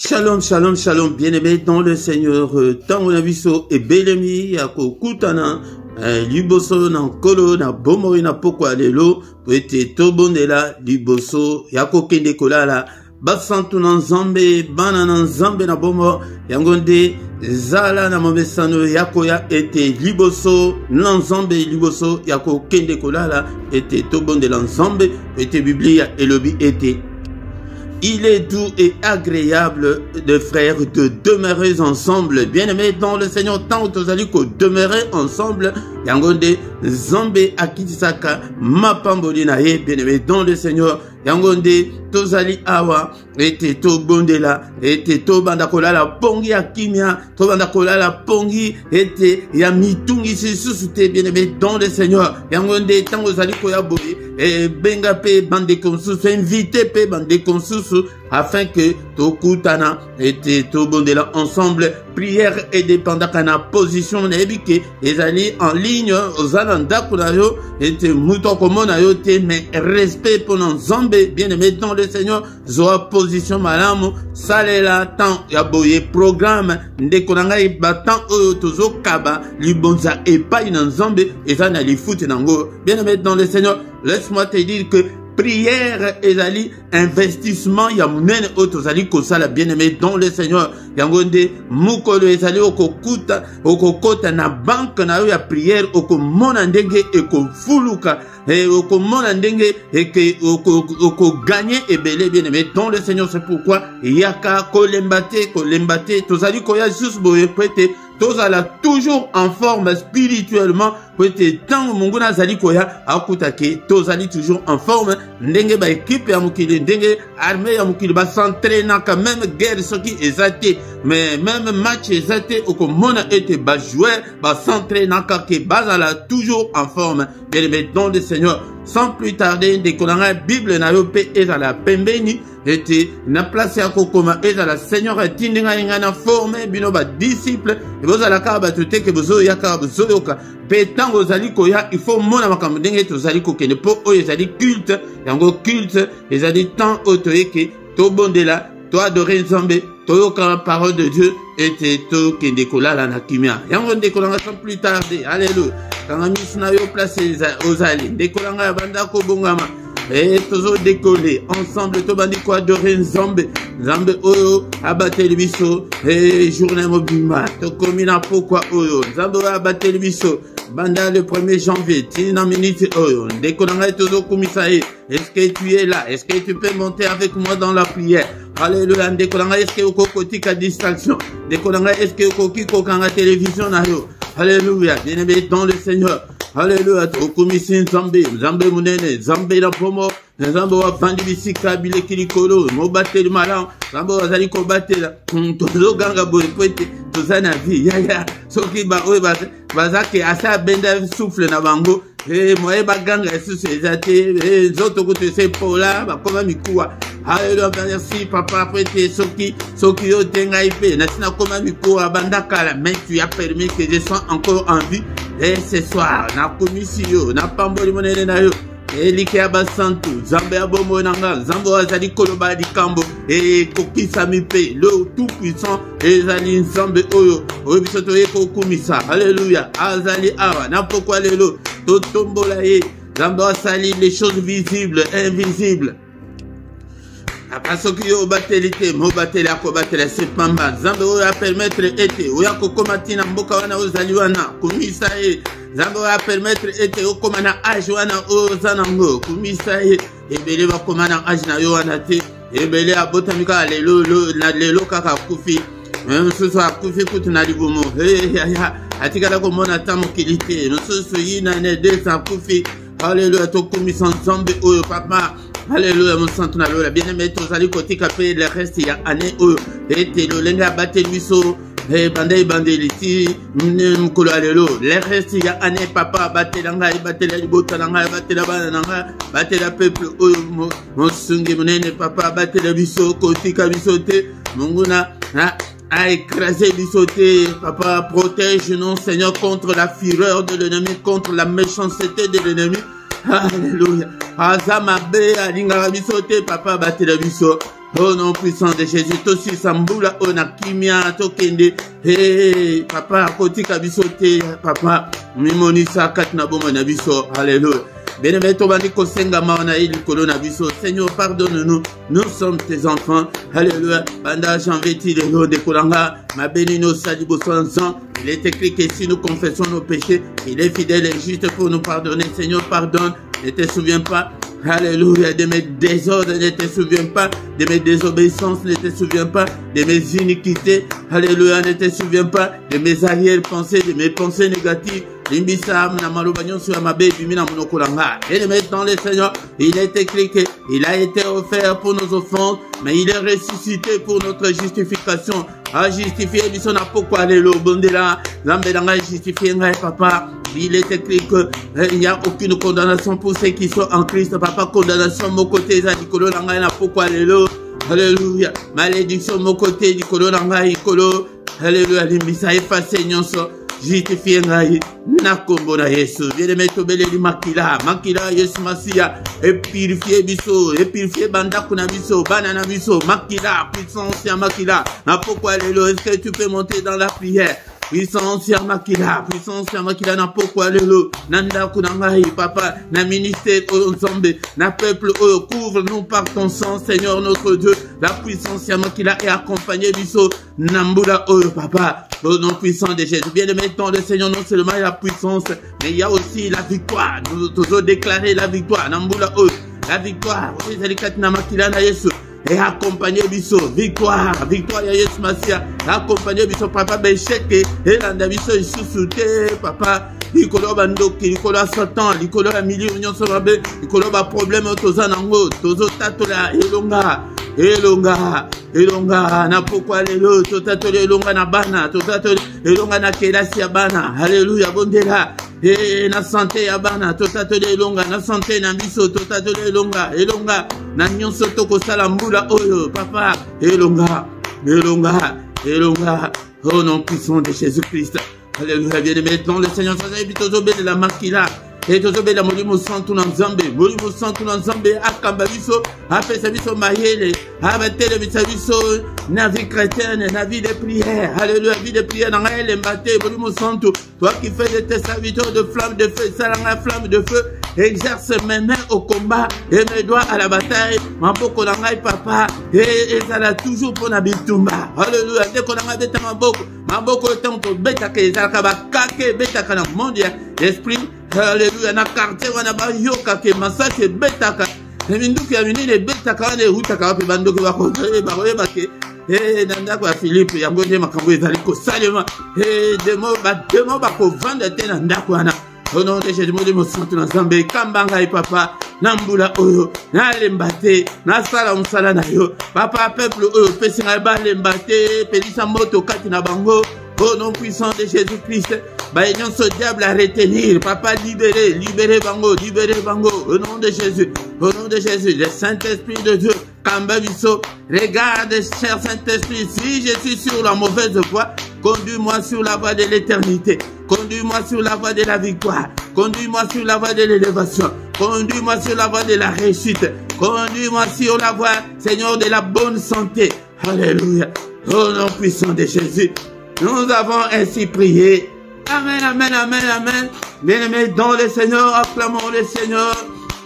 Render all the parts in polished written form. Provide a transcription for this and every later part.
Shalom, shalom, shalom, bien-aimés dans le Seigneur. Tango na biso et belemi yako kutana liboso na nkolo na bomoi na pokwa lelo po ete tobondela liboso yako kende kolala basantu na nzambe bana na nzambe na bomo yango nde zala na mobesano yako ya ete liboso na nzambe liboso yako kende kolala ete tobondela nzambe po ete Biblia elobi ete il est doux et agréable de frères de demeurer ensemble. Bien-aimés dans le Seigneur, tant que vous ko demeurer ensemble. Yangonde Zambe Akitisaka Mapambolina ye bien-aimés dans le Seigneur. Yangonde tozali awa ete to bondela ete to bandakola la pongi akimia to bandakola la pongi ete ya mitungi sisute bien-aimés dans le Seigneur. Yangonde tango zali ko ya boye et benga pe bande konsusu invité pe bande konsusu afin que to kutana ete to bondela ensemble prière et dépendakana position nebike ezali en ligne aux alanda kunayo ete muto komona yo te mais respect pour Nzambe bien-aimé dans le Seigneur zoa position malamu salela temps ya boye programme ndeko na ngai batan oyo tozo kaba libonza epai na Nzambe ezana lifuti nango bien-aimé dans le Seigneur. Laisse-moi te dire que prière ezali investissement ya munene otozali kosala bien-aimé dans le Seigneur yangonde mukolo ezali okokota na banque na yo ya prière okomona ndenge ekofuluka okomona ndenge oko gagner ebele bien-aimé dans le Seigneur. C'est pourquoi yaka kolembate tozali koya juste boye prêter tozala toujours en forme spirituellement peut-être tant monguna zali koya akutake tozali toujours en forme ndenge ba équipe ya mukili ndenge armée ya mukili ba s'entraîner quand même guerre soki ezate mais même match ezate okomona ete ba jouer ba s'entraîner kake bazala toujours en forme bien-aimé dans le Seigneur. Sans plus tarder dekolanga Bible na yo pe ezala pembeni ete na place ya kokoma ezala Seigneur atindinga ngana forme bino ba disciple bozala ka ba tuteke bozo yaka bozo yoka petango zali koya il faut mona makambo ndenge tozali kokende po oyo ezali culte yango culte ezali temps otoyeke to bondela to adorer Nzambe to yoka parole de Dieu ete to kende kolala na kimia yango ndekolanga sans plus tarder. Alléluia. Quand misna yo place ozali ndekolanga banda ko bongama et tozo décoller ensemble to bandi ko adorer Nzambe oyo abateli biso et journée mobima to komina pourquoi oyo Nzambe abateli biso banda le 1er janvier tina minute oyo ndekolanga tozo komisa est-ce que tu es là? Est-ce que tu peux monter avec moi dans la prière? Alléluia. Ndekolanga est-ce que okokoti ka distraction ndekolanga est-ce que okoki kokanga télévision na yo? Alléluia. Bien-aimé dans le Seigneur. Alléluia. Okomisi Nzambe munene Nzambe la pomo Nzambe wa bandi bisika bile kilikolo mobateli malam Nzambe wazali ko batela tozo ganga boye kwete tozana vie ya soki ba oye bazake asa benda souffle na bango moye baganga esusu ezate zoto kote se pola bakoma mikuwa. Alléluia. Merci papa prêté soki yo tenga ipe na sina koma mikuwa bandakala mais tu as permis que je sois encore en vie et ce soir na komisio na pamboli monene na yo elike abasantu Nzambe abomo nanga Nzambe azali koloba likambo e kokisa mipe le tout puissant ezali Nzambe oyo biso toyeko kumisa. Alléluia. Azali awa na pourquoi lelo to tombola ye Nzambe asali les choses visibles invisibles apasoki yo batelite mo batela ko batela sepamba Nzambe oyo a permettre ete oya kokomati na mboka wana ozali wana kumisa ye Nzambe oyo a permettre ete okoma na age wana ozanango kumisa ye ebele bakoma na age na yo wana te ebele abotamika lelo kaka kufi mosusu akufi kutu na libumo atikala komona ta mokili te mosusu yina ne desa kufi. Alléluia. Tokumisa Nzambe oyo papa. Alléluia. Mon santo na lola bien-aimé tozali kotika pe le reste ya année oyo ete lolenga bateli biso bandeliti mukolo alelo le reste ya année papa batela ngai batela libota na ngai batela bana na ngai batela peuple oyo mosungi munene papa batela biso kotika biso te munguna a écrasé bisoté. Papa, protège-nous, Seigneur, contre la fureur de l'ennemi, contre la méchanceté de l'ennemi. Alléluia. Azamabe, alinga bisoté, papa, batela biso. Au nom puissant de Jésus, tosi sambula onakimia tokende. Hey, papa, koti kabisote, papa, mimonisa katna bomo nabiso. Alléluia. Bien-aimé, Tobani Kosenga Maona et Likolo Nabiso. Seigneur, pardonne-nous. Nous sommes tes enfants. Alléluia. Banda Janveti de l'eau de Kolanga. Ma bénino Salibo Sansan. Il est écrit que si nous confessons nos péchés, il est fidèle et juste pour nous pardonner. Seigneur, pardonne. Ne te souviens pas. Alléluia. De mes désordres, ne te souviens pas. De mes désobéissances, ne te souviens pas. De mes iniquités. Alléluia. Ne te souviens pas. De mes arrière-pensées, de mes pensées négatives. Et de mettre dans le Seigneur, il est écrit qu'il a été offert pour nos offenses, mais il est ressuscité pour notre justification. A justifié, pourquoi aller au bon de là, justifié, papa. Il est écrit qu'il n'y a aucune condamnation pour ceux qui sont en Christ. Papa, condamnation, mon côté, pourquoi aller là. Alléluia. Malédiction, mon côté, alléluia. Limbisa, effacé, nyonso. Justifié ngai na kombo na Yesu. Bien-aimé tobeleli makila Yesu Masia et purifier biso et purifier bandako na biso bana na biso makila puissance ya makila. Na pourquoi lelo est-ce que tu peux monter dans la prière? Puissance ya makila na pourquoi lelo nanda kunangai papa na ministère ensemble na peuple couvre-nous par ton sang Seigneur notre Dieu. La puissance ya makila est accompagnée biso nambula papa. Au nom puissant de Jésus, bien aimé dans le Seigneur, non seulement il y a la puissance, mais il y a aussi la victoire. Nous devons déclarer la victoire. Nambula la victoire. Et accompagner biso victoire ya Yesu Masia accompagner biso papa becheke et landa biso isusute papa likolo bandoki likolo Satan likolo ya milieu nyonso babe likolo ba problème toza nango tozo tatola elonga na pourquoi lelo totatola elonga na bana totatola elonga na kelasi ya bana. Alléluia bondela na santé ya bana totatola elonga na santé na biso totatola elonga na nyonso tokosala mbula oyo papa elonga au nom puissant de Jésus-Christ. Alléluia. Bien-aimé dans le Seigneur, faisait bitozo de la makila et tozo be la molimo santu na nzambe akamba biso apesa biso mayele abatele biso na vie chrétienne na vie de prière. Alléluia. Vie de prière dans elle mbate molimo santu. Toi qui fais de tes serviteurs de flamme de feu, salanga flamme de feu, exerce mes mains au combat et mes doigts à la bataille. Mamboko nangai papa et ça l'a toujours pour na bitumba. Alléluia. Dès qu'on a beta mamboko tanto beta ke zalaka bakake beta kana mondia esprit. Alléluia. Na quartier wana ba yoka ke masake beta ka minduki ya minine beta ka ne hutaka pe bandoki bakoze bakoyeba ke nanda kwa Philippe yango nde makambo ezali ko salema demo bako vanda te na ndako wana. Au nom de Jésus, mon santu na Nzambe kambanga papa nambula oyo na lembate na sala musala na yo papa peuple oyo pesinga ba lembate pelisa moto kati na bango. Au nom puissant de Jésus-Christ, baignon ce diable à retenir, papa libérez bango. Au nom de Jésus, le Saint-Esprit de Dieu, Kambabiso, regarde, cher Saint-Esprit, si je suis sur la mauvaise voie, conduis-moi sur la voie de l'éternité, conduis-moi sur la voie de la victoire, conduis-moi sur la voie de l'élévation, conduis-moi sur la voie de la réussite, conduis-moi sur la voie, Seigneur, de la bonne santé. Alléluia. Au nom puissant de Jésus. Nous avons ainsi prié. Amen, amen, amen, amen. Bien-aimés dans le Seigneur, acclamons le Seigneur.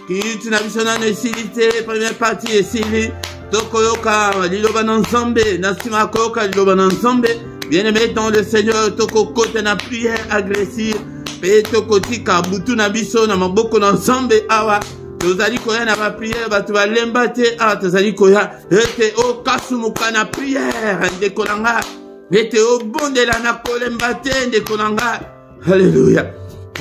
Qui est une avision en nécessité, première partie est Sili. Tokoyoka, Liloba Nanzambe, Nasima Koka, Liloba Nanzambe. Bien-aimés dans le Seigneur, Toko Kote na prière agressive. Peto Kotika, Butu Nabiso, Namaboko Nanzambe, Awa. Tozali koya na prière, batu balembate, Awa, Tozali koya. Ete o kasumuka na prière, Ndekolanga. Ete au bon de la nakolembate de konanga. Alléluia.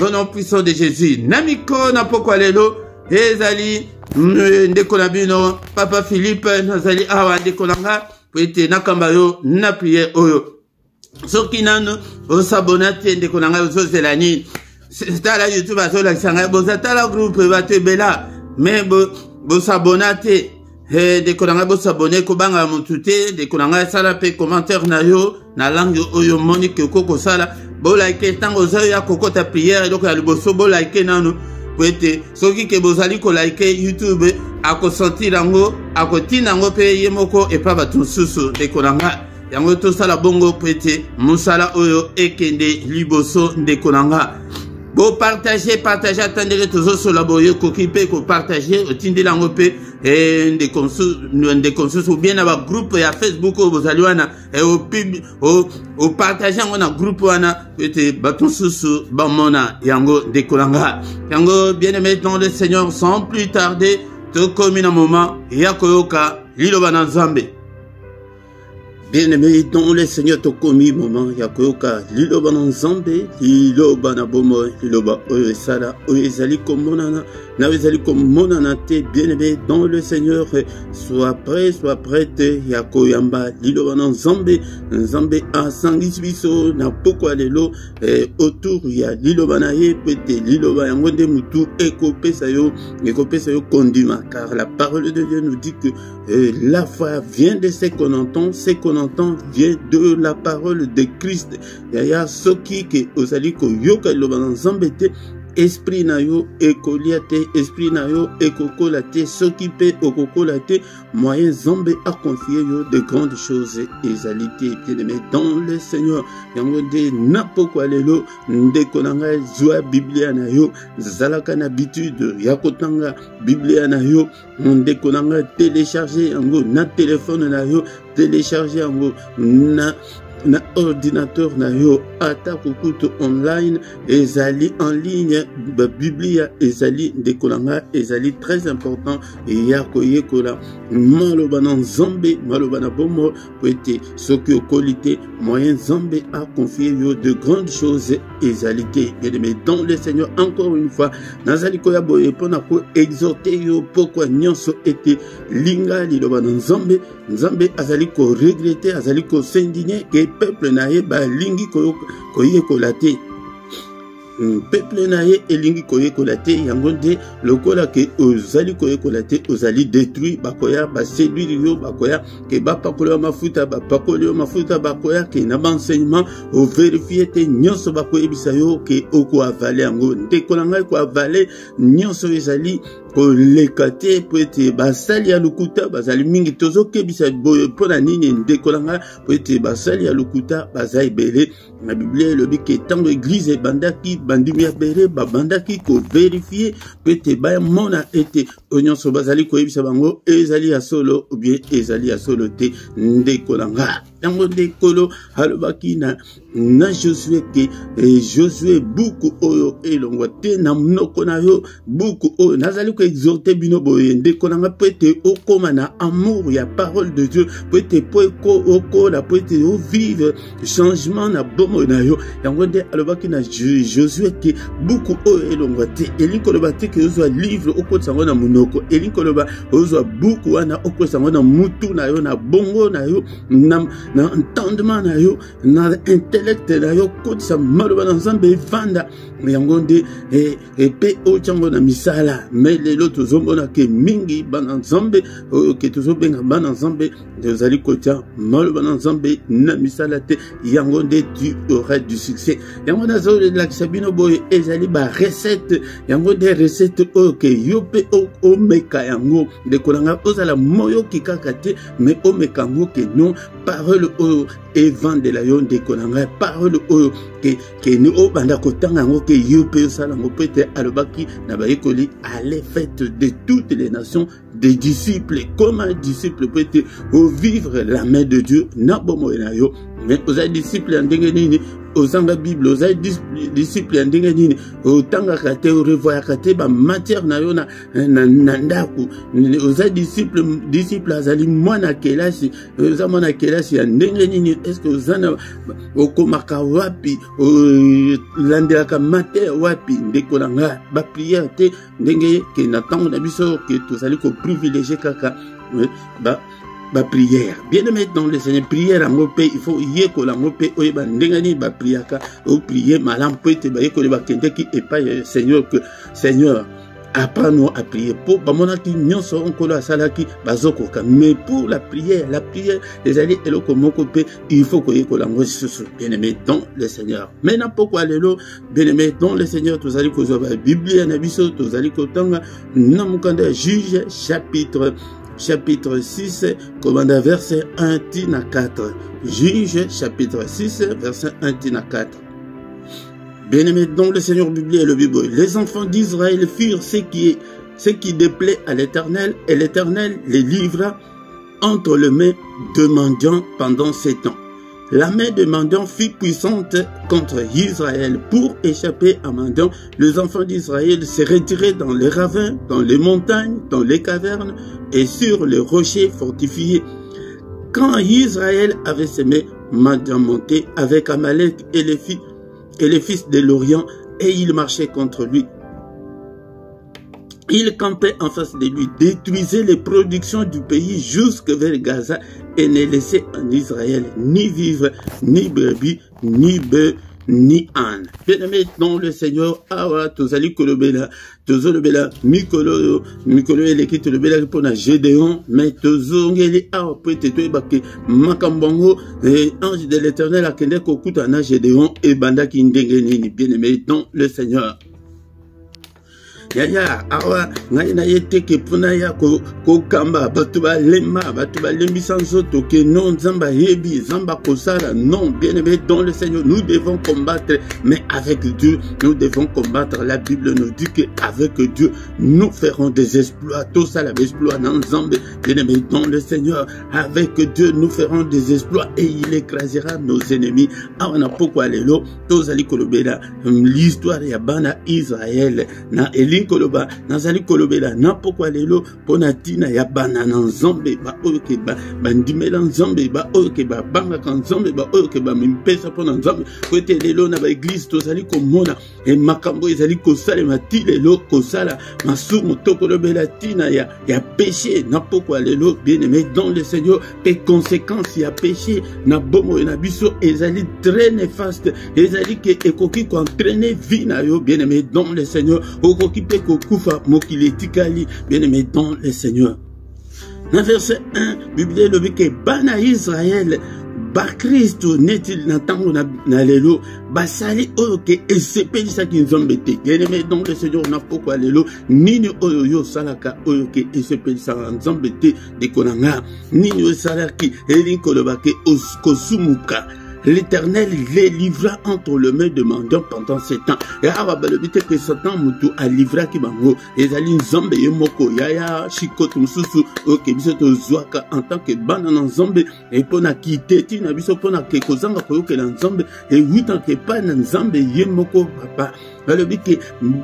Au nom puissant de Jésus. Namiko na pokwa lelo. Ezali ndekolabino papa Philippe nazali awa ndekolanga. Pwete nakambayo na prière oyo. Soki nanu osabonate ndekolanga ozozelani. Stala YouTube azola kisanga bozatala groupe batebela. Mais bosabonate. De konanga bo s'abonner ko banga mutute de konanga sala pe commentaire na yo na langue oyo monique koko sala bo like tango za ya kokota prière donc ya liboso bo like nanu po ete soki ke bozali kolike YouTube akosentir yango akotina yango mpe ye moko epa bato mosusu ndeko na nga yango tosala bongo po ete mosala oyo ekende liboso ndeko na nga. Bo partager attendez tozosola boye koki mpe kopartage otindeli yango mpe nde konsusu ou bien na bagroupe ya Facebook oyo bozali wana opartage yango na groupe wana po ete bato mosusu bamona yango ndeko na nga. Yango bien aimé dans le Seigneur, sans plus tarder tokomi na moment ya koyoka liloba na Nzambe. Bien-aimé dans le Seigneur, tokomi moment ya koyoka liloba na Nzambe, liloba na bomo, liloba oyo esala oyo ezali komonana na ezali komonana te. Bien-aimé dans le Seigneur, sois prête ya koyamba liloba na Nzambe. Nzambe asangisi biso na pokwa lelo autour ya liloba na ye pete liloba yango nde mutu ekopesa yo kondima, car la parole de Dieu nous dit que la foi vient de ce qu'on entend vient de la parole de Christ. Yaya soki ke ozali ko yoka liloba na Nzambe te, esprit na yo ekolia te, esprit na yo ekokola te, soki pe okokola te, moyen Nzambe a confié yo de grandes choses ezali te. Bien-aimé dans le Seigneur, yango de napokwa lelo ndeko na ngai zwa Biblia na yo, zalaka na habitude ya kotanga Biblia na yo, ndeko na ngai télécharger yango na téléphone na yo, télécharger yango na ordinateur na yo, ata kukutu online ezali en ligne Biblia ezali ndeko na ngai ezali très important ya koyekola maloba na Nzambe, maloba na bomo po ete soki okoli te moyen Nzambe a confié yo de grandes choses ezali te. Bien-aimé dans le Seigneur, encore une fois nazali koya boye mpona ko exhorter yo pokwa nyonso ete linga liloba na Nzambe. Nzambe azali ko regretter, azali ko s'indigner ke peuple na ye balingi koyekola te. Peuple na ye elingi koyekola te, yango nde lokola ke ozali koyekola te ozali détruit, bakoya baséduire yo, bakoya ke bapakoli mafuta bapakoli yo mafuta, bakoya ke na enseignement o vérifier te nyonso bakoyebisa yo ke oko avale yango ndeko na ngai ko avale nyonso ezali koleka te po ete basali ya lokuta bazali mingi tozokebisa boye mpona nini ndeko na ngai po ete basali ya lokuta baza ebele. Na Biblia elobi ke ntango église ebandaki bandimi ya bele babandaki koverifie po ete bamona ete nyonso bazali koyebisa bango ezali ya solo ou bien ezali ya solo te ndeko na ngai. Yango ndekolo alobaki na Josué ke Josué buku oyo elongwa te na mnoko na yo, buku oyo nazali ko exhorter bino boye ndeko na nga po ete okoma na amour ya parole de Dieu, po ete po okola po ete o vivre changement na bomo na yo. Yango nde alobaki na Josué ke buku oyo elongwa te, elingi koloba te ke ozwa livre okotisa yango na monoko, elingi koloba ozwa buku wana okotisa yango na mutu na yo, na bongo na yo, na entendement na yo, na intellect na yo, kotisa maloba na Nzambe evanda. Yango nde epe ochango na misala me lelo tozomona ke mingi bana Nzambe oyo ke tozobenga bana Nzambe tozali kotia maloba na Nzambe na misala te. Yango nde tu auras du succès. Yango nazoli lakisa bino boye ezali ba recette, yango nde recette oyo ke yo pe omeka yango ndeko na nga ozala moyo kikaka te me omeka yango ke non parole oyo evandela yo ndeko na nga, parole oyo ke ni obanda kotanga yango ke yo pe osala yango po ete alobaki na bayekoli allez faites de toutes les nations des disciples, comme un disciple peut être au vivre la main de Dieu na bomo na yo. Mais aux disciples en ndenge ozanga Bible, aux disciples en ndenge nini otanga kate o revoya kate ba matière na yo na ndaku, aux disciples azali mwana kelasi, oza mwana kelasi ya ndenge nini, est-ce que ozana okomaka wapi landelaka mate wapi ndeko na nga ba prière te ndenge ke na tango na biso ke tozali ko privilégier kaka ba prière. Bien aimé dans le Seigneur, prière en mopé, il faut y écouter en mopé, ou ba ndengani ba priaka, ou prier malam peut te ba écouter ba kende qui est pas Seigneur que Seigneur apprends-nous à prier. Pour bamonaki nyonso onkolo asalaki bazokoka. Mais pour la prière, les alliés eloko mokope, il faut que kolango susu. Bien-aimé dans le Seigneur. Maintenant pourquoi lelo, bien-aimé dans le Seigneur, tous allez kozo ba Biblia na biso, tous allez kotanga na mukanda Juge chapitre 6, commanda verset 1 tina 4. Juge chapitre 6, verset 1 tina 4. Bien-aimé dans le Seigneur, Bible et le Bible, les enfants d'Israël firent ce qui déplaît à l'Éternel, et l'Éternel les livra entre les mains de mendiants pendant 7 ans. La main de mendiants fut puissante contre Israël. Pour échapper à mendiants, les enfants d'Israël se retiraient dans les ravins, dans les montagnes, dans les cavernes et sur les rochers fortifiés. Quand Israël avait semé, mendiants montaient avec Amalek et les fils de l'Orient, et ils marchaient contre lui. Il campait en face de lui, détruisait les productions du pays jusque vers Gaza et ne laissait en Israël ni vivre, ni brebis, ni bœufs, ni âne. Bien-aimé dans le Seigneur, awa tozali kolobela, tozolobela mikolo eleki tolobela pona Gédéon, mais tozongeli awa po ete toyebake makambongo ange de l'Éternel akende kokuta na Gédéon ebandaki ndenge nini. Bien-aimé dans le Seigneur. Yaya awa ngai na yete ke puna ya ko kamba batuba lembi sanzoto ke non zamba yebi zamba kosala. Non, bien-aimé dans le Seigneur, nous devons combattre, mais avec Dieu nous devons combattre. La Bible nous dit que avec Dieu nous ferons des exploits. Tout ça la exploit dans Zambé. Bien-aimé dans le Seigneur, avec Dieu nous ferons des exploits et il écrasera nos ennemis. Awana pourquoi lelo tozali kolobela l'histoire ya bana Israël na koloba nazali kolobela na pokwa lelo pona tina ya bana na Nzambe ba oyoke ba bandimela Nzambe ba oyoke ba banga kan Nzambe ba oyoke ba mimpesa pona Nzambe kote lelo na ba église tozali komona e makambo ezali kosalema ti lelo kosala masumu tokolobela tina ya péché na pokwa lelo. Bien-aimé dans le Seigneur, les conséquences ya péché na bomo na biso ezali très néfaste, ezali ke ekoki ko entraîner vie na yo. Bien-aimé dans le Seigneur, okoki bien-aimé dans le Seigneur. Dans verset 1, Bible le dit que bana Israël ba Christo n'est-il n'entend na lelo basali oyoke esepeli saki Nzambe te. Bien-aimé dans le Seigneur, na pourquoi lelo nini oyo salaka oyoke esepeli sa Nzambe te de konanga nini salaki elin kolobake oskosumuka. L'Éternel les livra entre les mains de mendiants pendant 7 ans. Et à balobite que Satan mutu a livré qui bango. Et ali Nzambe yemoko yaya shikotu mususu oke biso to zwaka en tant que banana Nzambe et pona kiteti na biso pona ke kozanga koyoke na Nzambe et 8 ans que pas na Nzambe yemoko papa. balobi ke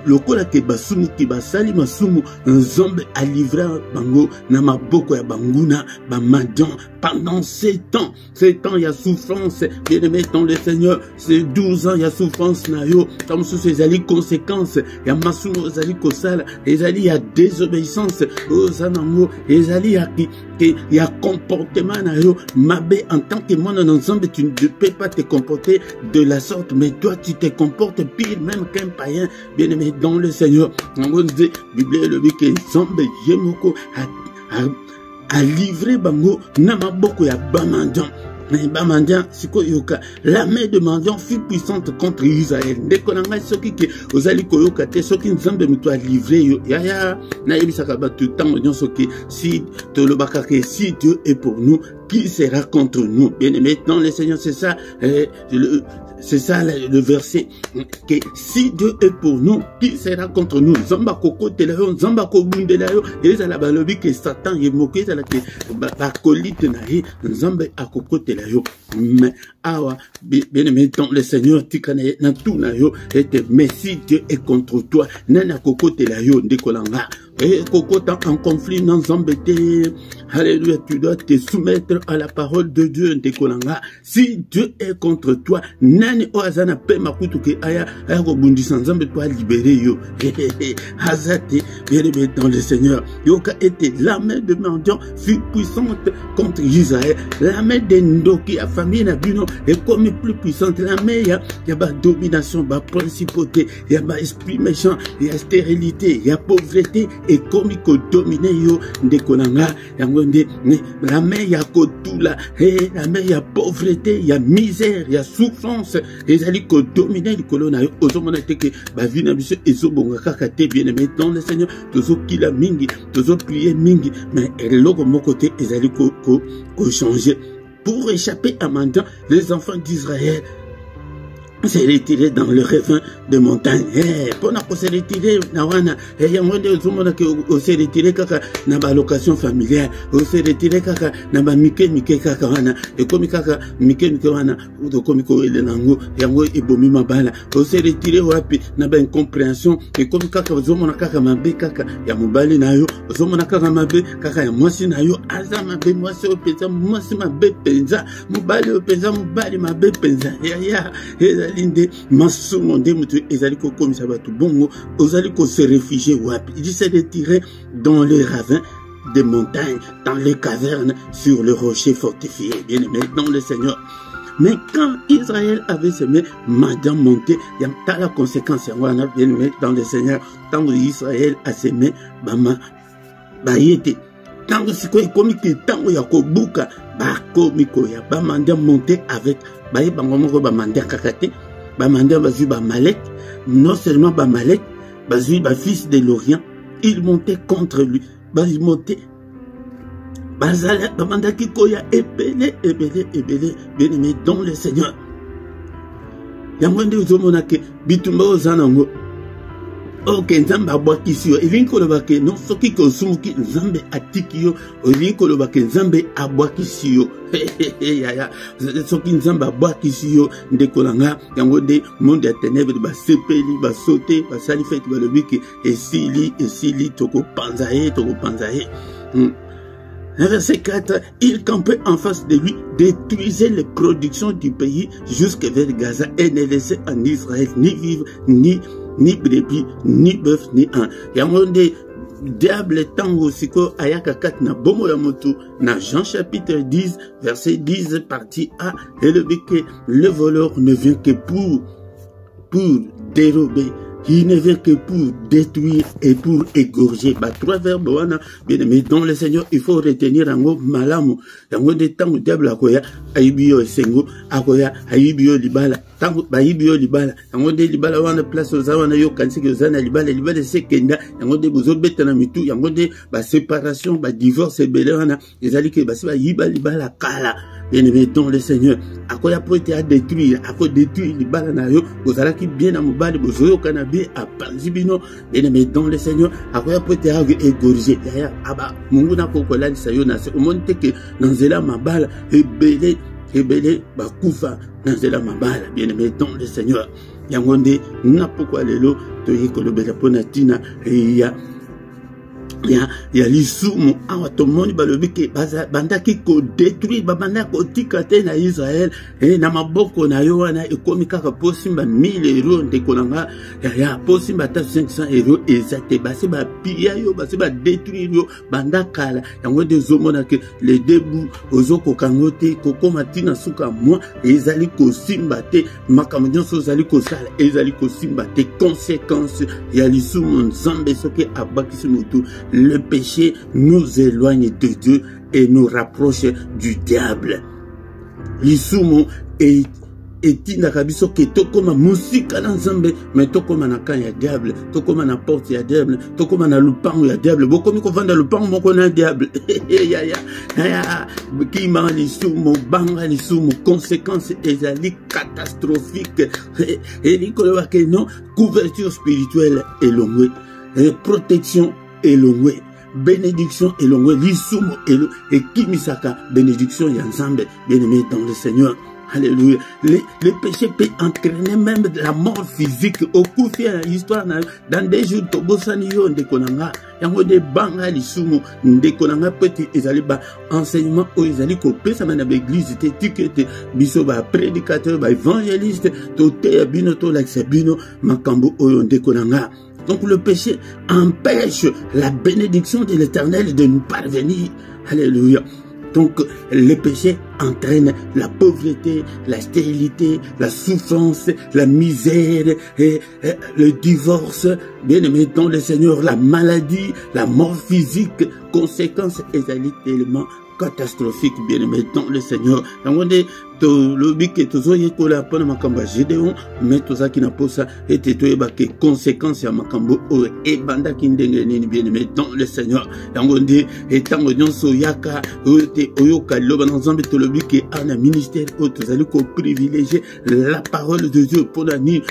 lokola ke basumu ki basali masumu Nzambe a livré bango na maboko ya banguna bamadian pendant 7 ans. 7 ans il y a souffrance, bien aimé dans le Seigneur. C'est 12 ans il y a souffrance na yo. Comme sous ces ali conséquences, il y a masumu ezali kosala, ezali ya désobéissance, ozanango ezali ya ki il y a comportement na yo mabe en tant que monde dans Nzambe, tu ne peux pas te comporter de la sorte, mais toi tu te comportes pire même qu'un païen, bien aimé dans le Seigneur. On dit Bible le dit que Nzambe yemoko a livré bango na maboko ya bamandian. Mais bamandian siko yoka la main de mendiant fut puissante contre Israël. Ndekonanga soki ke ozali koyoka te soki Nzambe muto a livré yo yaya na yebisaka batu tango nyonso ke si tolobaka ke si Dieu est pour nous, qui sera contre nous? Bien aimé dans le Seigneur, c'est ça c'est ça le verset, que si Dieu est pour nous, qui sera contre nous? Zamba koko telayo, zamba kobundelayo, ezala balobi ke Satan yemoke ezala ke bakolite na ye, Nzambe akoko telayo. Mais awa bien aimé dans le Seigneur, tikane na tout na yo, et mais si Dieu est contre toi, nana koko telayo ndekolanga. Et Kokota en conflit, non embêté. Alléluia, tu dois te soumettre à la parole de Dieu, Ndekolanga. Si Dieu est contre toi, nani oazana pe makutuke aya kobundi sanzambe toi libérer yo. Hazate, bien dans le Seigneur. Yoka était la main de mendiant fut puissante contre Israël. La main de Ndoki, a famille na bino, est comme plus puissante. La main, y a ba domination, ba principauté, y a ba esprit méchant, y a stérilité, y a pauvreté, et comme il dominer yo, Ndekolanga, la main, y a kotula, la main, y a pauvreté, y a misère, y a souffrance, et ça dit que dominer le colonna, osomona teke, ba vina biso, ezobonga kakate, bien aimé dans le Seigneur, tozo kila mingi, tozo prier mingi, mais l'autre mon côté, ils allaient changer. Pour échapper à Mandan, les enfants d'Israël s'est retiré dans le ravin de montagne. Pour se retirer, il y a moins de gens qui s'est retiré dans la location familiale. On s'est retiré dans la mike kaka et comme kaka mike wana ou comme il nango yango ebomi mabala. On s'est retiré wapi na ba incompréhension et comme kaka zomona kaka mabe kaka ya mobali na yo zomona kaka mabe kaka ya mwasi na yo aza mabe mwasi opeza mwasi mabe penza mobali opeza mobali mabe penza ya linde masumo nde mutu ezali ko komisa batu bongo ozali ko se réfugier wapi. Il s'est retiré dans les ravins des montagnes, dans les cavernes, sur le rocher fortifié, bien aimé dans le Seigneur. Mais quand Israël avait semé, Madian monté, il y a la conséquence, on a bien aimé dans le Seigneur. Tant que Israël a semé, bama bayete. Tant que c'est quoi comme que tant que yakobuka, bakomiko ya Madian monté avec baye bangomoko Madian kakate, Madian bazu Malek, non seulement Malek, bazu fils de l'Orient, il montait contre lui. Il montait. Bazala, Bamandaki Koya, ébélé, bien aimé dans le Seigneur. Yamwende uzomonake, bitumba ozanango. Ok, Nzamba abwakisi yo. Elinko lobake, non, soki konsumuki, Nzambe atiki yo. Elinko lobake, Nzambe abwakisi yo. Soki Nzamba abwakisi yo, ndekolanga, yango de monde ya ténèbres, ba sepeli, ba sauter, ba salifete, ba lobiki, esili, toko panzaye. Verset 4, il campait en face de lui, détruisait les productions du pays jusqu'à vers Gaza et ne laissait en Israël ni vivre, ni brebis, ni bœuf, ni un. Yamonde, diable tango siko ayaka kat na bomo ya motu na Jean chapitre 10, verset 10, partie A, et le voleur ne vient que pour dérober. Il ne vient que pour détruire et pour égorger. Bah, trois verbes, bien aimé, dans le Seigneur, il faut retenir un mot malamu. Yango de tango diable akoya, aibio sengo, akoya, aibio libala, tango, aibio libala. Yango de libala wana place aux awana yo kansi ke zana libala sekenda. Yango de bozo betana mitu, yango de ba séparation, ba divorce belé wana. Ezali ke ba libala kala. Bien aimé, dans le Seigneur, akoya poete a détruire, ako détruire libala na yo, bozala ki bien na mobali, bozoyo kanabi a panzibino, bien aimé, dans le Seigneur, akoya poete a égorger, yaya, aba, mungu na kokola lisayo na se, omonte ke nanzela mabala, ebele, bakufa, nanzela mabala, bien aimé, dans le Seigneur, yangonde, na pokwa lelo, toye kolobela ponatina, il y a l'isumu awa tomoni balobiki bandaki ko détruire babanda ko tikate na Israël et na maboko na yo wana ekomi kaka posimba 1000 euros ndekolanga ya posimba ta 500 euros ezate basi ba pia yo basi ba détruire yo banda kala yango dezomona ke les debout ozoko kangote kokoma tina suka moi ezali ko simba te makamyo so ezali ko sala ezali ko simba te conséquences ya l'isumu nzambe soki abakisi mutu. Le péché nous éloigne de Dieu et nous rapproche du diable. L'isumu est inakabiso ke tokoma musika na nzambe mais tokoma na kan ya diable, tokoma na porte ya diable, tokoma na lupango ya diable, bokomi ko vanda lupango moko na diable. Ya kima l'isumu banga l'isumu conséquences ezali catastrophique. Et likolo ke non couverture spirituelle elongwe, protection elongwe, bénédiction elongwe, l'isumu et kimisaka bénédiction ya nzambe, bien aimé dans le Seigneur. Alléluia. Le péché peut entraîner même de la mort physique. Au coup de l'histoire, dans des jours, Tobosanio, Ndekonanga, Yango de Banga, Lisumu, Ndekonanga, petit, ils ba enseignement, ils allaient copier ça dans l'église, étiqueté, biso, prédicateur, évangéliste, toté, binoto, l'axabino, Makambo, Ndekonanga. Donc le péché empêche la bénédiction de l'Éternel de nous parvenir. Alléluia. Donc le péché entraîne la pauvreté, la stérilité, la souffrance, la misère, le divorce, bien aimé dans le Seigneur, la maladie, la mort physique, conséquences tellement catastrophique, bien aimé dans le Seigneur. Le but que tous les gens pour makamba Gédéon, mais tout ça qui n'a pas ça et tout que conséquences à makambo et banda qui ndenge bien aimé dans le Seigneur. Yangonde et tango nyonso yaka te oyoka loba nzambe to le but que un ministère tous allez ko privilégier la parole de Dieu pour la nuit,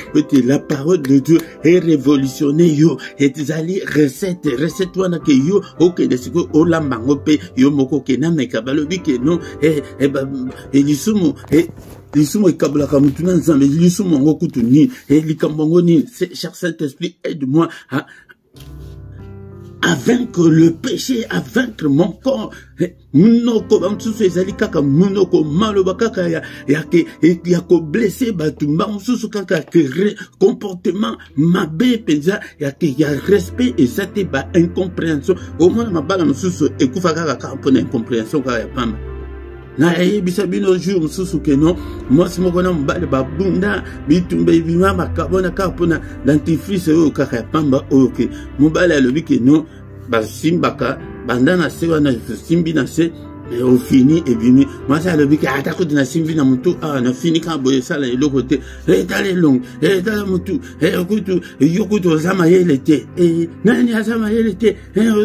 la parole de Dieu est révolutionnée yo et tu allez recette wana que yo OK de ce que o lambango pe yo moko ke na meka ba le but que non et lisumu et l'isumo ekabla kamutuna nzambe l'isumo ngokutu ni et likambongo ni cher Saint-Esprit aide-moi à vaincre le péché, à vaincre mon corps. Munoko bamsusu ezali kaka munoko maloba kaka ya ko blessé batumba mususu kaka comportement mabe penza ya respect et ça te ba incompréhension au moins mabala mususu ekufa kaka kampona incompréhension kaka ya pamba. Na bisabino jour mususu ke non moi si moko na mbale babunda bitumba ibima makabona kapona dentifrice o kaka pamba OK mobale alobi ke non basimbaka bandana sewa na simbi na se mais au fini et bimi moi ça alobi ke atako na simbi na mutu na fini ka boye sala le côté dale long dale mutu okutu yokutu zama yelete nani azama yelete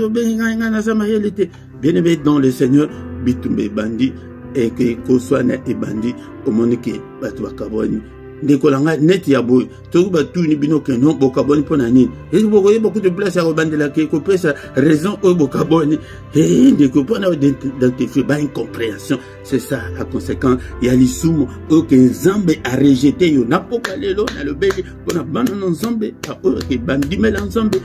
obenga na zama yelete bien aimé dans le Seigneur bitumba bandi et que Koswana et Bandi au monde qui battu à Kaboni. Décolanga net ya boy. Tout battu ni bino que non, Bokaboni pour nani. Et vous voyez beaucoup de place à rebande la qui coupe sa raison au Bokaboni. Et des copains d'identifier par incompréhension. C'est ça, à conséquence, il y a l'issoum, aucun Zambé a rejeté, il n'a pas calé l'eau, dans le béli, qu'on a banné en Zambé, qui bandimel en Zambé,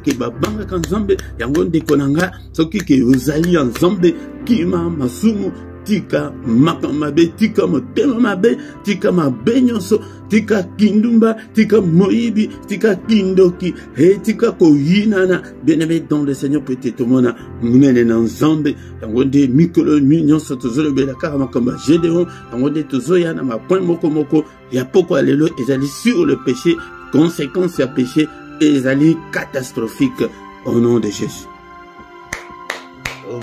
qui babanga en Zambé, il y a un décolanga, ce qui est aux alliés en Zambé, qui m'a masumu. Tika makamabe, tika motema mabe, tika mabe nyonso, tika kindumba, tika moibi, tika kindoki, tika koyinana. Bien-aimé dans le Seigneur, peut-être mona munene ensemble, yangonde mikolo nyonso tozolo bela kama kamba Gédéon, yangonde tozoya na ma point moko ya poko alelo ezali sur le péché, conséquence ya péché ezali catastrophique au nom de Jésus.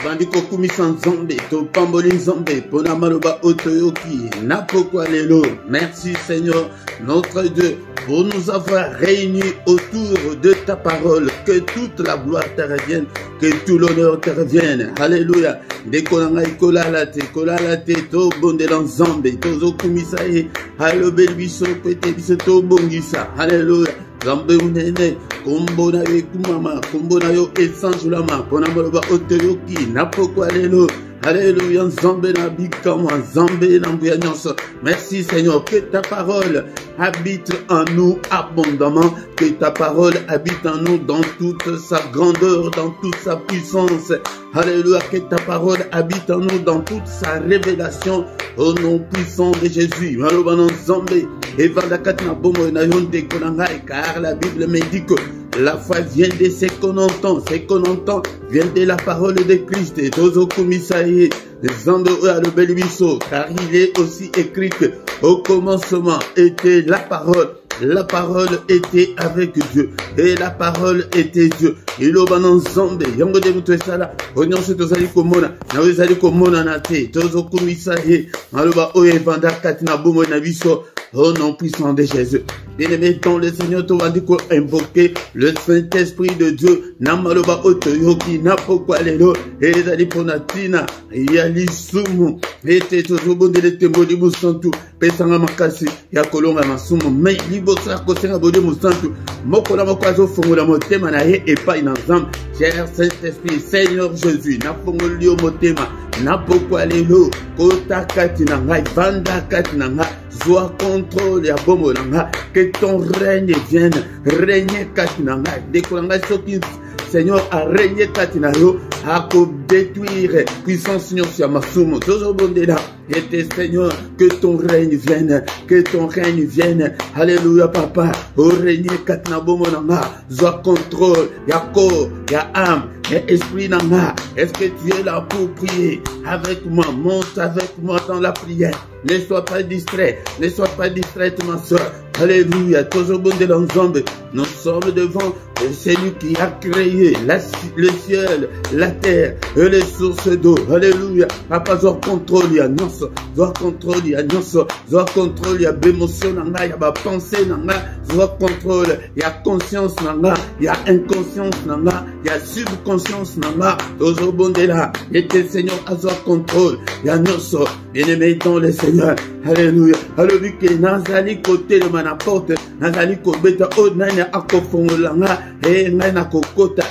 Bandiko kumisa nzambe, to pamboli nzambe, pona maloba otoyoki, napokwa lelo. Merci Seigneur, notre Dieu, pour nous avoir réunis autour de ta parole. Que toute la gloire te revienne, que tout l'honneur te revienne. Alléluia. Dekolanga ikolalate, kolalate, to bondela nzambe, tozo kumisa ye, alobe biso, pete biso to bongisa. Alléluia. Zambe unene, kombo na yo kumama, kombo na yo esanjulama, pona maloba otoyoki, napokwa lelo. Alléluia, Nzambe na bikama, Nzambe na mbuya nyonso. Merci Seigneur, que ta parole habite en nous abondamment, que ta parole habite en nous dans toute sa grandeur, dans toute sa puissance. Alléluia, que ta parole habite en nous dans toute sa révélation, au nom puissant de Jésus. Alléluia, Nzambe, evandakatna bomo na yonde konangai, car la Bible me dit que la foi vient de ce qu'on entend vient de la parole de Christ. Et tozo kumisaye, car il est aussi écrit que au commencement était la parole était avec Dieu, et la parole était Dieu. Il oba nzambe, yango de mutu esala, onyonso tozali komona, na wezali komona na te, tozo kumisaye, maloba oye vanda katina bomo na biso, Au nom puissant de Jésus. Bien-aimé dans le Seigneur, tu vas dire qu'on invoquer le Saint-Esprit de Dieu. Namaloba otoyoki, napokwa lelo, ezali ponatina, yali sumu, ete tozobo de letemboli musantu, pesanga makasi, ya kolonga masumu, me liboso ya kosenga bode musantu, mokola mokwazo fongola motema na ye epai na nzambe. Cher Saint-Esprit, Seigneur Jésus, napongoli yo motema, napokwa lelo, kota kati na ngai, vanda kati na ngai, sois contrôle ya bomo na ngai, que ton règne vienne, règne kati na ngai, dékolanga soki Seigneur a régné kati na yo, a détruire puissance Seigneur sur ma somme, toujours bon là. Et Seigneur, que ton règne vienne, que ton règne vienne. Alléluia, papa. Au règne katina bomonanga, sois contrôle, ya corps, ya âme, ya esprit nanga. Est-ce que tu es là pour prier avec moi? Monte avec moi dans la prière. Ne sois pas distrait, ne sois pas distraite, ma soeur. Alléluia, toujours bon de l'ensemble. Nous sommes devant celui qui a créé le ciel, la terre et les sources d'eau. Alléluia. Papa, sois contrôle, ya nyonso. Sois contrôle, ya nyonso. Sois contrôle, ya bémotion nanga, ya ba pensée nanga. Sois contrôle, ya conscience nanga, ya inconscience nanga, ya subconscience nanga. Toujours bon de là. Et que le Seigneur a sois contrôle, ya nyonso. Bien-aimé dans le Seigneur. Alléluia. Alléluia. Que nazali côté de ma porte, nazali kobeta o nani akofongolanga, ngai na kokota,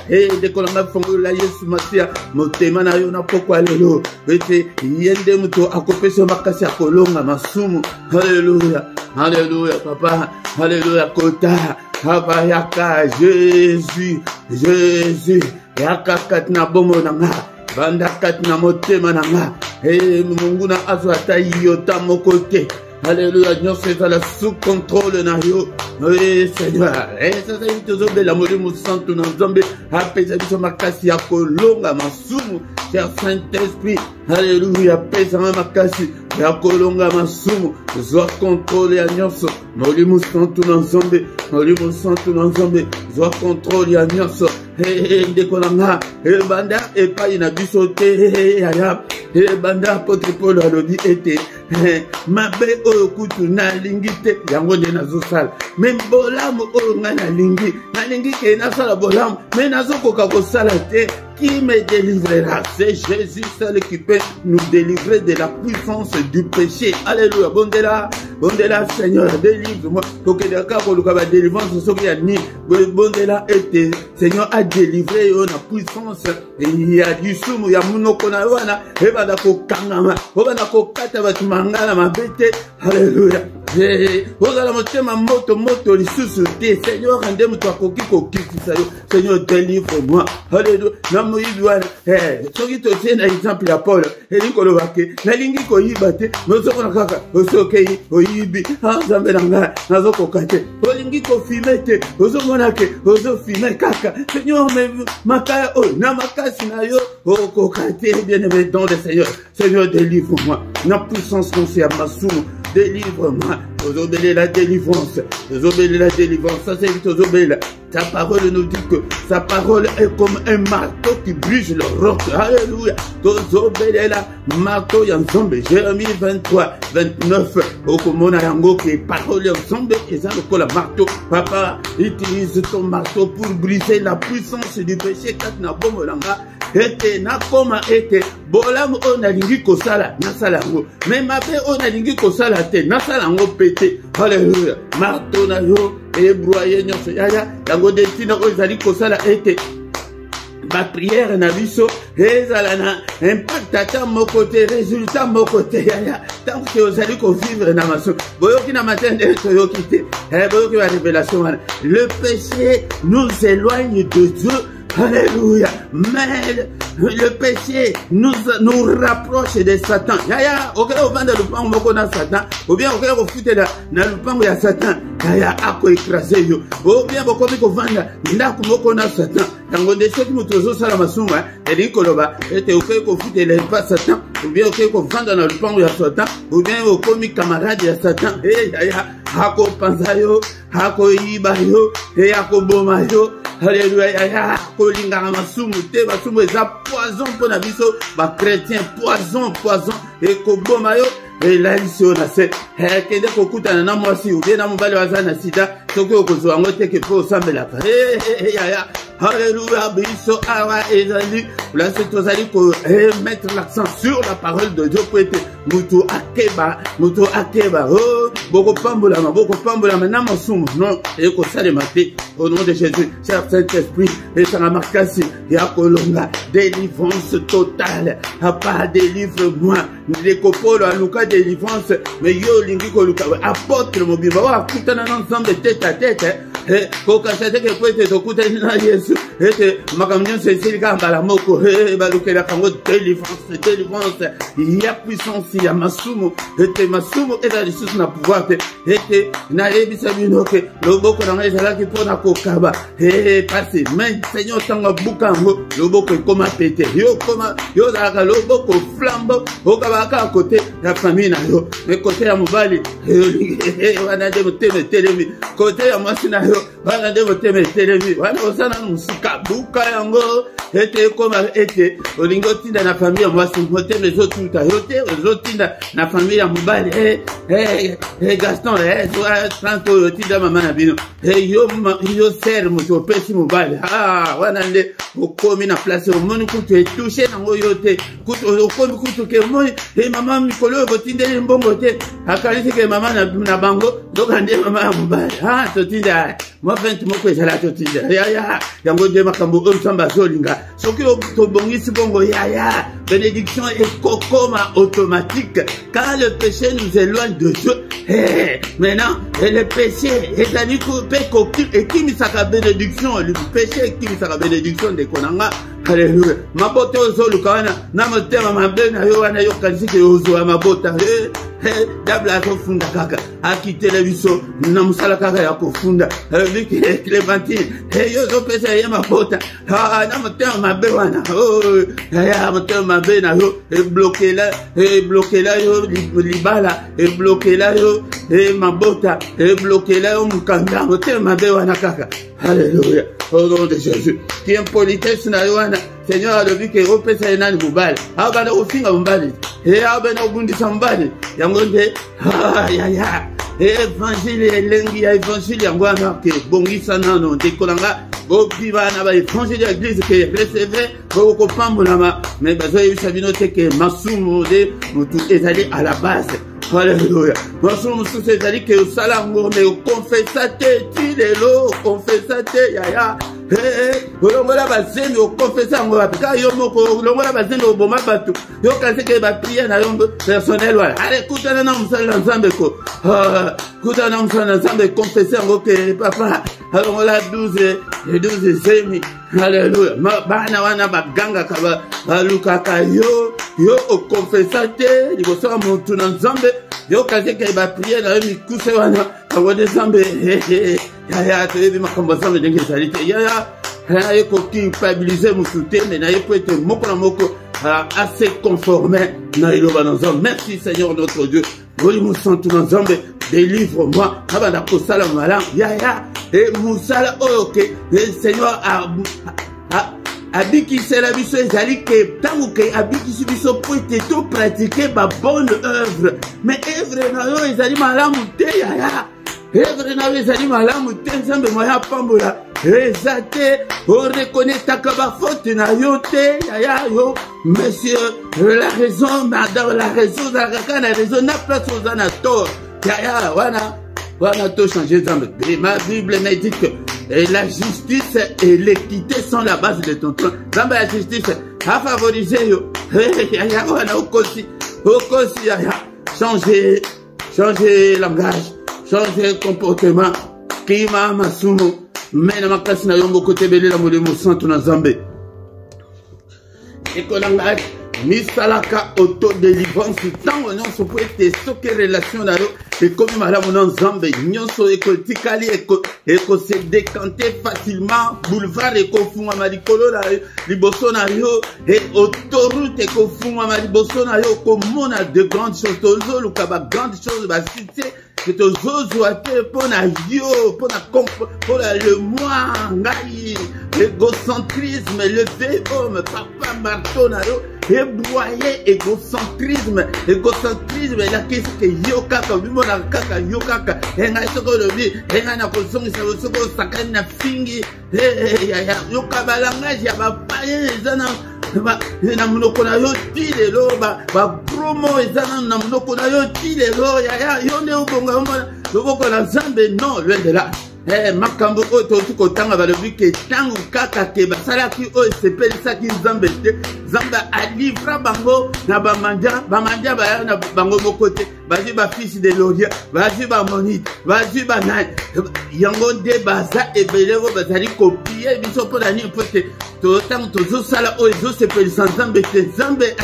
dekolanga fongola Yesu Masia, motema na yo na pokwa lelo, bete yende muto akopesa makasi akolonga masumu. Alléluia. Alléluia, papa. Alléluia, kota. Papa yaka Jésus, Jésus, yaka katina bomo nanga, banda katina motema nanga, mungu na azo ata yota mokote. Alléluia, Dieu c'est à la sous-contrôle na yo. Oui, Seigneur. Et ça c'est tout zombe la mori musantu na zombe. Apesa biso makasi ya kolonga masumu. Cher Saint-Esprit. Alléluia, pesa makasi ya kolonga masumu. Sois contrôle ya nyonso. Mori musantu na zombe. Mori musantu na zombe. Sois contrôle ya nyonso. Ndekolanga. Banda epai na biso te. Ya. Banda apotre Paul alobi ete. Mabe oyo kutu na lingi te yango nde nazosala me bolamu oyo ngai nalingi ke nasala bolamu me nazokoka kosala te. Qui me délivrera? C'est Jésus seul qui peut nous délivrer de la puissance du péché. Alléluia. Bondela Seigneur, délivre-moi. Délivrance, Bondela était Seigneur a délivré la puissance. Il y a du soum, il y a monokona wana, et badako kangama, obadako kata batumangala mabete. Alléluia. Seigneur, Seigneur, délivre-moi. Alléluia. Soki totie na exemple ya Paul, elinkolobake, nalingi koyiba te, nozokona kaka, osokei, oyibi, nzambe na ngai, nazokoka te, olingi kofime te, ozomona ke, ozofime kaka, Seigneur, makaya oyo, na makasi na yo, okoka te, bien-aimé dans le Seigneur. Seigneur, délivre-moi, na puissance conseil à masumu, délivre-moi. Ozobele la délivrance. Ozobele la délivrance. Ça c'est Ozobele. Ta parole nous dit que sa parole est comme un marteau qui brise le roc. Alléluia. Ozobele la marteau yanzombe. Jérémie 23, 29. Okomona yango que parole yanzombe et ça le la marteau. Papa, utilise ton marteau pour briser la puissance du péché katna bomolanga. Ete nakoma ete bolamu ona lingi kosala nasala ngo mais mabe ona lingi kosala te nasala ngo pete. Alléluia. Marteau na yo et broyer nyonso yaya yango detina ozali kosala ete ma prière na biso ezala na impact ata moko te résultat moko te yaya tant que ozali ko vivre na maso boyoki na matende toyoki te boyoki la révélation wana. Le péché nous éloigne de Dieu. Alléluia. Mais le péché nous rapproche de Satan. Yaya, ok, on va dans le pan moko na Satan. Ou bien ok, on fout dans le pan ya Satan. Yaya, ako écrasé yo. Ou bien on komi ko vanda ndako moko na Satan. Yango de ceux qui mutozo sala masuma, edi koloba, ete ok ko fout le pas Satan. Ou bien ok ko vanda dans le pan ya Satan. Ou bien on komi camarade ya Satan. Eh yaya, ako panzayo, ako ibayo, ako bomayo. Alléluia. Kolinga masumu te basumu eza poison pour na biso ba chrétien, poison et koboma yo elalisi yo na se kende kokutana na mwasi ube na mobali waza na sida soki okozwa yango teke mpo osambelaka yaya Alléluia, biso awa ezali place tozali ko mettre l'accent sur la parole de Dieu pour être mutu akeba oh boko pambola na masumu non et ko salema te au nom de Jésus cher Saint-Esprit et ça la marquasi ya kolonga délivrance totale papa délivre-moi lekopolo aluka délivrance mais yo lingi ko luka apôtre mobimba wa kutana ensemble tête à tête kokasate ke kwete tokutani na Yesu ete makamnyo sesili kamba la moko balukela kango délivrance ya puissance ya masumu ete masumu eta lisusu na pouvoir te ete na ebisa bino ke loboko na ngai ezalaki mpona kokaba parce mais Seigneur tanga bukango loboko ekoma pete yo zalaka loboko flambo okabaka kote ya famille na yo mais kote ya mobali wana nde motema etelemi kote ya mwasi na yo wana nde motema etelemi wana osana musika buka yango ete koma ete olingo tinda na famille ya mwasi motema ezotuta yo te ozotinda na famille ya mobali Gaston tanto oyo tinda mama na bino yo ser moto opesi mobali wana nde okomi na place omoni kutu etushe nango yo te okomi kutu ke omoni mama mikolo oyo botindeli mbongo te akalisi ke mama na bango doka nde mama ya mobali totinda mwa 20 moko ezala totinda yango nde makambo oyo nzambe azolinga soki tobongisi bongo bénédiction ekokoma automatique quand le péché nous éloigne de Dieu maintenant le péché ezali mpe ekimisaka bénédiction le péché ekimisaka bénédiction ndeko nanga Alléluia mabota ozoluka wana na motema mabe na yo wana yokanisi ke ozwa mabota dabla akofunda kaka akitele biso na musala kaka ya kofunda viki Clémentine yo zopesa ye mabota na motema mabe wana ya motema mabe na yo bloquela yo libala bloquela yo mabota bloquela yo mukanda motema mabe wana kaka Alléluia au nom de Jésus qui impolitesse na yo wana Seigneur alobi ke opesa ye nani mobali abana ofinga mobali abana obundisa mobali yango nde évangile elengi ya évangile yango wana ke bongisa nano ndekolanga bobiba na ba évangile ya église ke recevre bokopambolama mais bazoyebisa bino te ke masumu de mutu ezali à la base Alléluia. Masumu mosusu ezali ke osala yango me okonfesa te ti lelo okonfesa te yaya olongola bazembe okonfesa yango bapika yo moko olongola bazembe oboma bato yo kasi ke bapria na yo personnel wana ale kutana na mosala na nzambe ko kutana na mosala na nzambe konfesa yango ke papa alongola 12 zemi Alléluia bana wana bagangaka balukaka yo okonfesa te liboso ya motu na nzambe yo kasi ke bapria na yo mikuse wana yango nde nzambe toyebi makambo ya nzambe ndenge ezali te ye koculpabilize mosu te me na ye po ete moko na moko assez conforme na eloba na nzambe. Merci Seigneur notre Dieu molimo santu na nzambe délivre-moi abanda kosala malamu mosala oyo ke Seigneur abikisela biso ezali ke ntango ke abikisi biso po ete topratike babonne œuvre mais œuvre na yo ezali malamu te œuvre na yo ezali malamu te nzambe moya apambola eza te orekonnaîtaka bafaute na yo te yo monsieur la raison dans la raison ozalaka kaka na raison na place oza na tort wana to changer nzambe ma Bible me dit que la justice et l'équité sont la base de ton trône. Nzambe la justice a favorisé yo wana okosi changer langage changer comportement kima masumu mena makasi na yo mboko tebelela molimo santu na nzambe ekolanga misalaka autodélivrance ntango nyonso po ete soki relation na yo ekomi malamu na nzambe nyonso ekotikali ekose décanter facilement boulevard ekofungwama likolo na yo liboso na yo autoroute ekofungwama liboso na yo okomona de grandes choses tozoluka bagrande chose basite que tozozwa te mpona yo mpona le moi ngai l'égocentrisme le vrai homme papa marteau na yo ébroyer égocentrisme la kesi ke yo kaka bimona kaka yo kaka enga soko lobi enga na kozongisa soko sakani na fingi yo kabalangage ya bapaye ezana na munoko na yo ti lelo ba promo ezana na munoko na yo ti lelo yo nde obonga omona loboko na Nzambe non loin de là. Makambo oto tuko tanga balobi ke tangu kaka ke basalaki o sepelisaki Nzambe te Nzambe alivra bango na bamanja baya na bango mokote bazi ba fils de Loria bazi ba Monite bazi ba nani yango nde baza ebelego bazali kopie biso po na nini pote totango tozosala o ezosepelisa Nzambe te Nzambe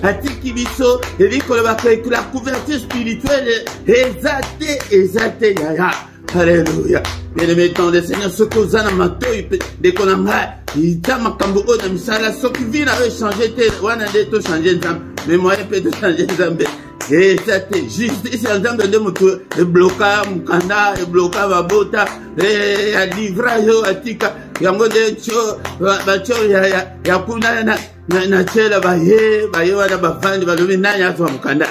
atiki biso ebikolo bakeke la couverture spirituelle ezate yaya. Alléluia. Bien-aimé dans le Seigneur, ce que vous avez matoi de konanga, il t'a makambo o na misala, ce qui vient à changer te, wana de to changer Nzambe, mais moi peut te changer Nzambe. Et ça te justice Nzambe de moto, e bloka mukanda, e bloka babota, e a livra yo atika, yango de cho, ba cho ya kuna na chela ba wana ba fandi ba lumi na ya to mukanda.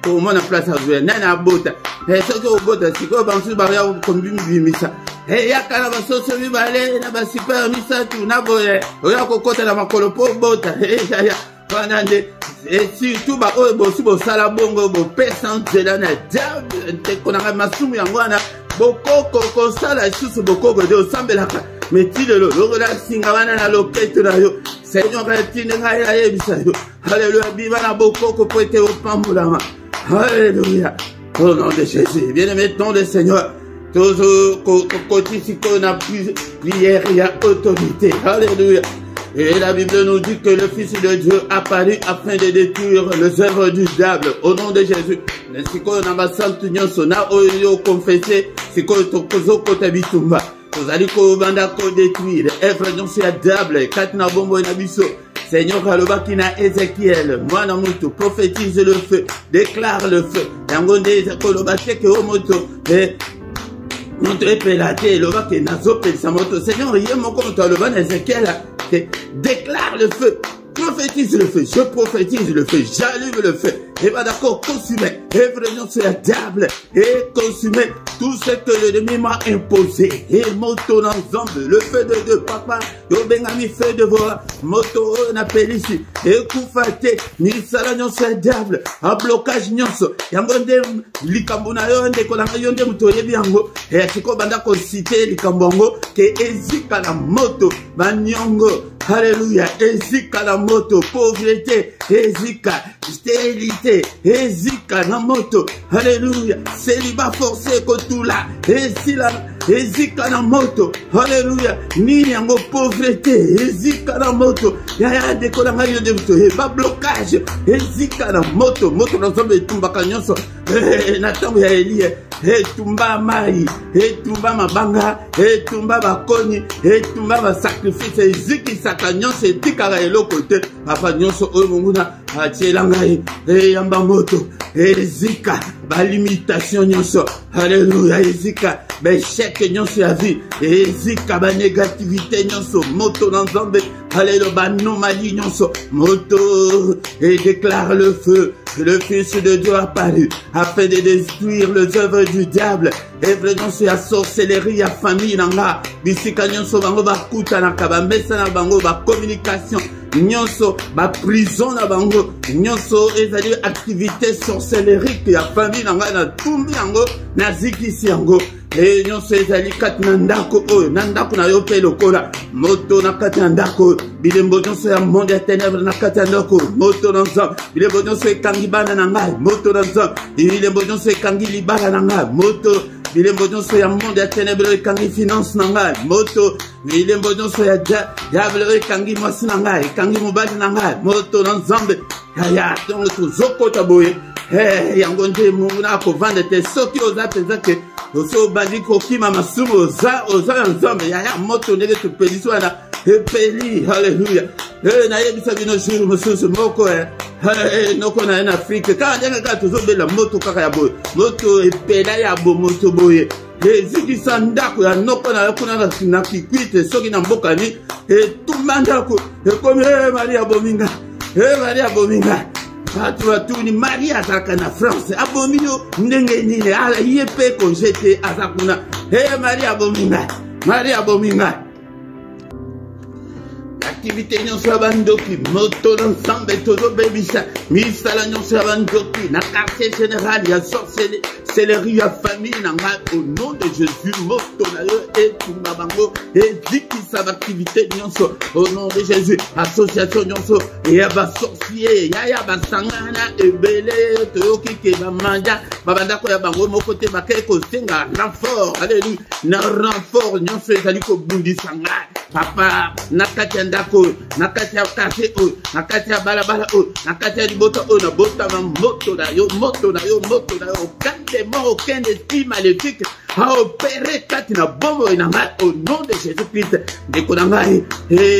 Pour mon place à jouer, nana bota, et ce que vous bota, si vous pensez barrière comme une missa, et ya canava sauce vibale, na ba super missa, tu na boye, ou ya cocotte la macolopo bota, et ya, panande, et si tout ba oh, bo subo salabongo, bo pesant de la diable, te konara masumi angwana, boko koko sala sous boko de sambelaka, mais ti de l'eau, la singawana na loquette na yo, Seigneur, tinga ya bisayo, alléluia, biva na boko ko poete au pambulama. Alléluia. Au nom de Jésus. Bien-aimé, nom de Seigneur. Toujours, côté si on a prière, il y a autorité. Alléluia. Et la Bible nous dit que le Fils de Dieu apparut afin de détruire les œuvres du diable. Au nom de Jésus. Si on a ma sainte union, on a confessé, si on a côté bitumba. Vous allez détruire. Œuvre non c'est diable. Katna bombo na biso. Seigneur Kalobakina Ézéchiel, moi dans moto, prophétise le feu, déclare le feu. Yangonde Kolobate ke omoto, moto epelate, lobake nazo pelisa moto. Seigneur, yemo comme toi le ban Ézéchiel, déclare le feu, prophétise le feu, je prophétise le feu, j'allume le feu. Et va d'accord, consumer, et vraiment sur la diable, et consumer tout ce que l'ennemi m'a imposé. Et moto ensemble, le feu de Dieu, papa, yo bengami feu de voix, moto na pelisi, et koufate, ni salanyon sur la diable, un blocage nyonso, yangonde likambuna yonde, kolanga yonde mutoye biango, et chiko banda ko cité likambongo, ke ezika la moto, banyongo, alléluia, ezika la moto, pauvreté, ezika, stérilité, ezika na moto, alléluia, célibat forcé kotula, ezika na moto, alléluia, ni yango pauvreté, ezika na moto, yaya dekola ngayo de moto, ba blocage, ezika na moto, moto na zombe tumba kanyonso, na tambo ya Elie, etumba mai, etumba mabanga, etumba bakoni, etumba ba sacrifice, eziki sakanyonso etikara eloko te, papa nyonso oyo monguna atielanga yamba moto, ezika ba limitation nyonso, alléluia, ezika ba échec nyonso ya vie, ezika ba négativité nyonso, moto na Nzambe, alléluia, ba anomalie nyonso, moto, et déclare le feu, le Fils de Dieu apparu, afin de détruire les œuvres du diable, et vraiment c'est la sorcellerie, la famille, nanga, bisika nyonso bango bakuta na kabambesa na bango ba communication, nyonso ba prison na bango, nyonso ezali activité sorcellerique ya famille nanga na tumbi yango na zikisi yango. Et nyonso ezali kati na ndako oyo, na ndako na yo pe lokola moto na kati na ndako, bilembo nyonso ya monde ya ténèbres na kati na ndako, moto na Nzambe, bilembo nyonso ekangi bana na ngai, moto na Nzambe, bilembo nyonso ekangi libala na ngai, moto, bilembo nyonso ya monde ya ténèbres ekangi finance na ngai, moto, bilembo nyonso ya diable ekangi mwasi na ngai, ekangi mobali na ngai, moto na Nzambe, yaya tongo tozokota boye, yango nde Mungu na akovanda te, soki oza penza ke oso bandi kokima masumu oza ya Nzambe, yaya moto ndenge topelisi wana epeli, haleluya. Na yebisa bino jour mosusu moko noko na en Afrique, kaka ndenge kaka tozobela moto kaka ya boye, moto epela ya bo moto boye, ezikisa ndako ya noko na yo kuna na kikwite, soki na mboka ni etumba ndako ekomi Maria bominga, Marie abominga. Tout ni Marie azaka na France. Abomino ndenge nini ala yepe konjete azakuna. Marie abominga. Marie abominga. Activité non sabandoki, moto d'ensemble, todo bébisa, misala non sabandoki, na quartier général, il y a sorcellerie, céleri à famille, au nom de Jésus, moto et Tumbabango, et dit qui sa activité non au nom de Jésus, association non et à bas sorcier, yaya basangana, et belé, toyoki, ke bamanda, babanda ko ya bango, mon côté bakeko, senga, renfort, alléluia, na renfort, non c'est aliko bundi sanga, papa, nakati ndako, nakati ya kase o, nakati ya balabala o, nakati ya libota o, na bota ma moto na yo, moto na yo, moto na yo, aucun démon, aucun esprit maléfique a opéré kati na bombo na ngai au nom de Jésus-Christ. Ndeko na ngai,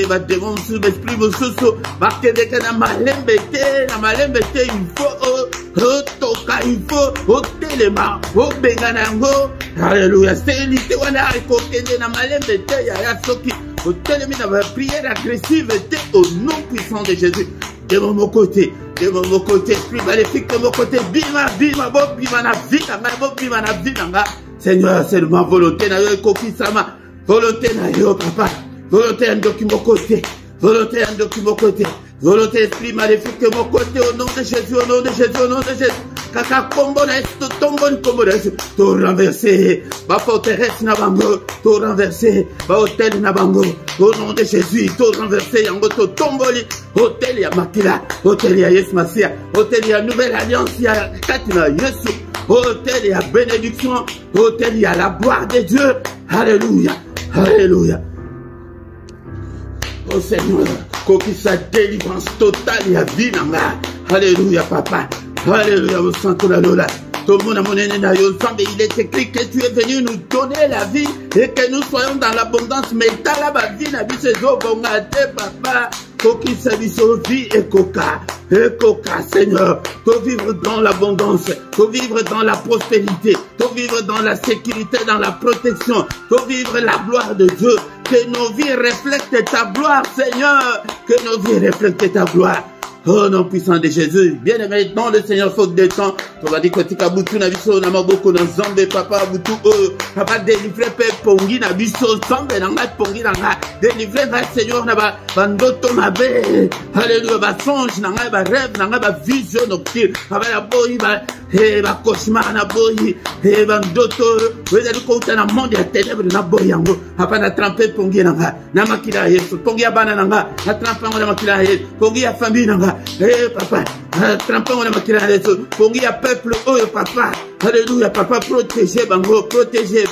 ba démon sous l'esprit mosusu, ba kedeka na malembe te, il faut toka, il faut telema, benga na ngo, alléluia, c'est l'ité wana ko kende na malembe te ya soki. Au télémi dans la prière agressive était au nom puissant de Jésus. De mon côté, esprit maléfique de mon côté, bima, bo, bima na vie, bo, bima na vie, Seigneur, c'est ma volonté, na yo, kokisama, volonté na yo, papa, volonté en mon côté, volonté en mon côté, volonté esprit maléfique de mon côté, au nom de Jésus, au nom de Jésus, au nom de Jésus. Kaka kombo na esto tombo ni kombo na esto to renverser ba forteresse na bango to renverser ba hôtel na bango au nom de Jésus to renverser yango to tomboli hôtel ya makila hôtel ya Yesu Masia hôtel ya nouvelle alliance ya katina Yesu hôtel ya bénédiction hôtel ya la gloire de Dieu alléluia alléluia oh Seigneur koki sa délivrance totale ya vie nanga alléluia papa. Alléluia, au centre de la Lola. Tout le monde a mon il est écrit que tu es venu nous donner la vie et que nous soyons dans l'abondance. Mais t'as la vie, la vie, c'est au bon papa. Faut qu'il s'avise vie et coca, Seigneur. Faut vivre dans l'abondance, faut vivre dans la prospérité, faut vivre dans la sécurité, dans la protection, faut vivre la gloire de Dieu. Que nos vies reflètent ta gloire, Seigneur. Que nos vies reflètent ta gloire. Oh nom puissant de Jésus, bien aimé dans le Seigneur, faute de temps, on va dire que tu as boutu na biso na maboko na Nzambe papa boutu papa délivrer pe pongi na biso Nzambe na ngai pongi na ngai délivrer ngai Seigneur na ba ndoto mabe alléluia ba songe na ngai ba rêve na ngai ba vision nocturne papa ya boyi ba cauchemar na boyi ba ndoto wezali kouta na monde ya ténèbres na boyi yango papa na tremper pongi na ngai na makila Yesu pongi ya bana na ngai na tremper na makila Yesu pongi ya famille na ngai papa, trempons la makila Yesu, pongi ya peuple, papa, alléluia, papa, protégez bango, protégez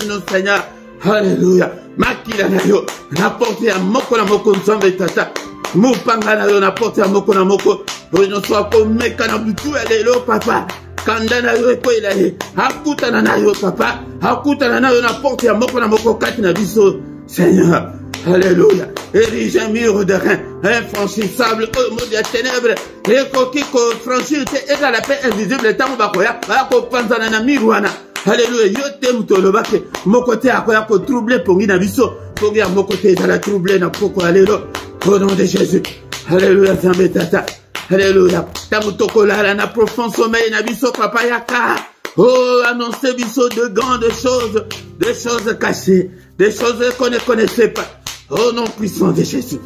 nos Seigneur, alléluia, makila na yo, n'apporte à moko na moko Nzambe tata, mupanga na yo, n'apporte à moko na moko, no soit comme meka na butu alelo papa, kanda na yo eko ilaye, akuta na yo papa, akuta na yo, n'apporte à moko na moko kati na biso, Seigneur. Alléluia. Érige un mur de rein, infranchissable au monde des ténèbres. Et qui franchit et à la paix invisible, tant bakoya, bako panzana na miruana. Alléluia. Yo t'aime to le baké. Mon côté à quoi ko troubler pour na biso. Pour dire mon côté ça la troubler na pourquoi alléluia. Au nom de Jésus. Alléluia. Zambe tata. Alléluia. Tamutoko la na profond sommeil na biso papa yaka. Oh, annoncez biso de grandes choses, des choses cachées, des choses qu'on ne connaissait pas. Oh nom puissant de Jésus.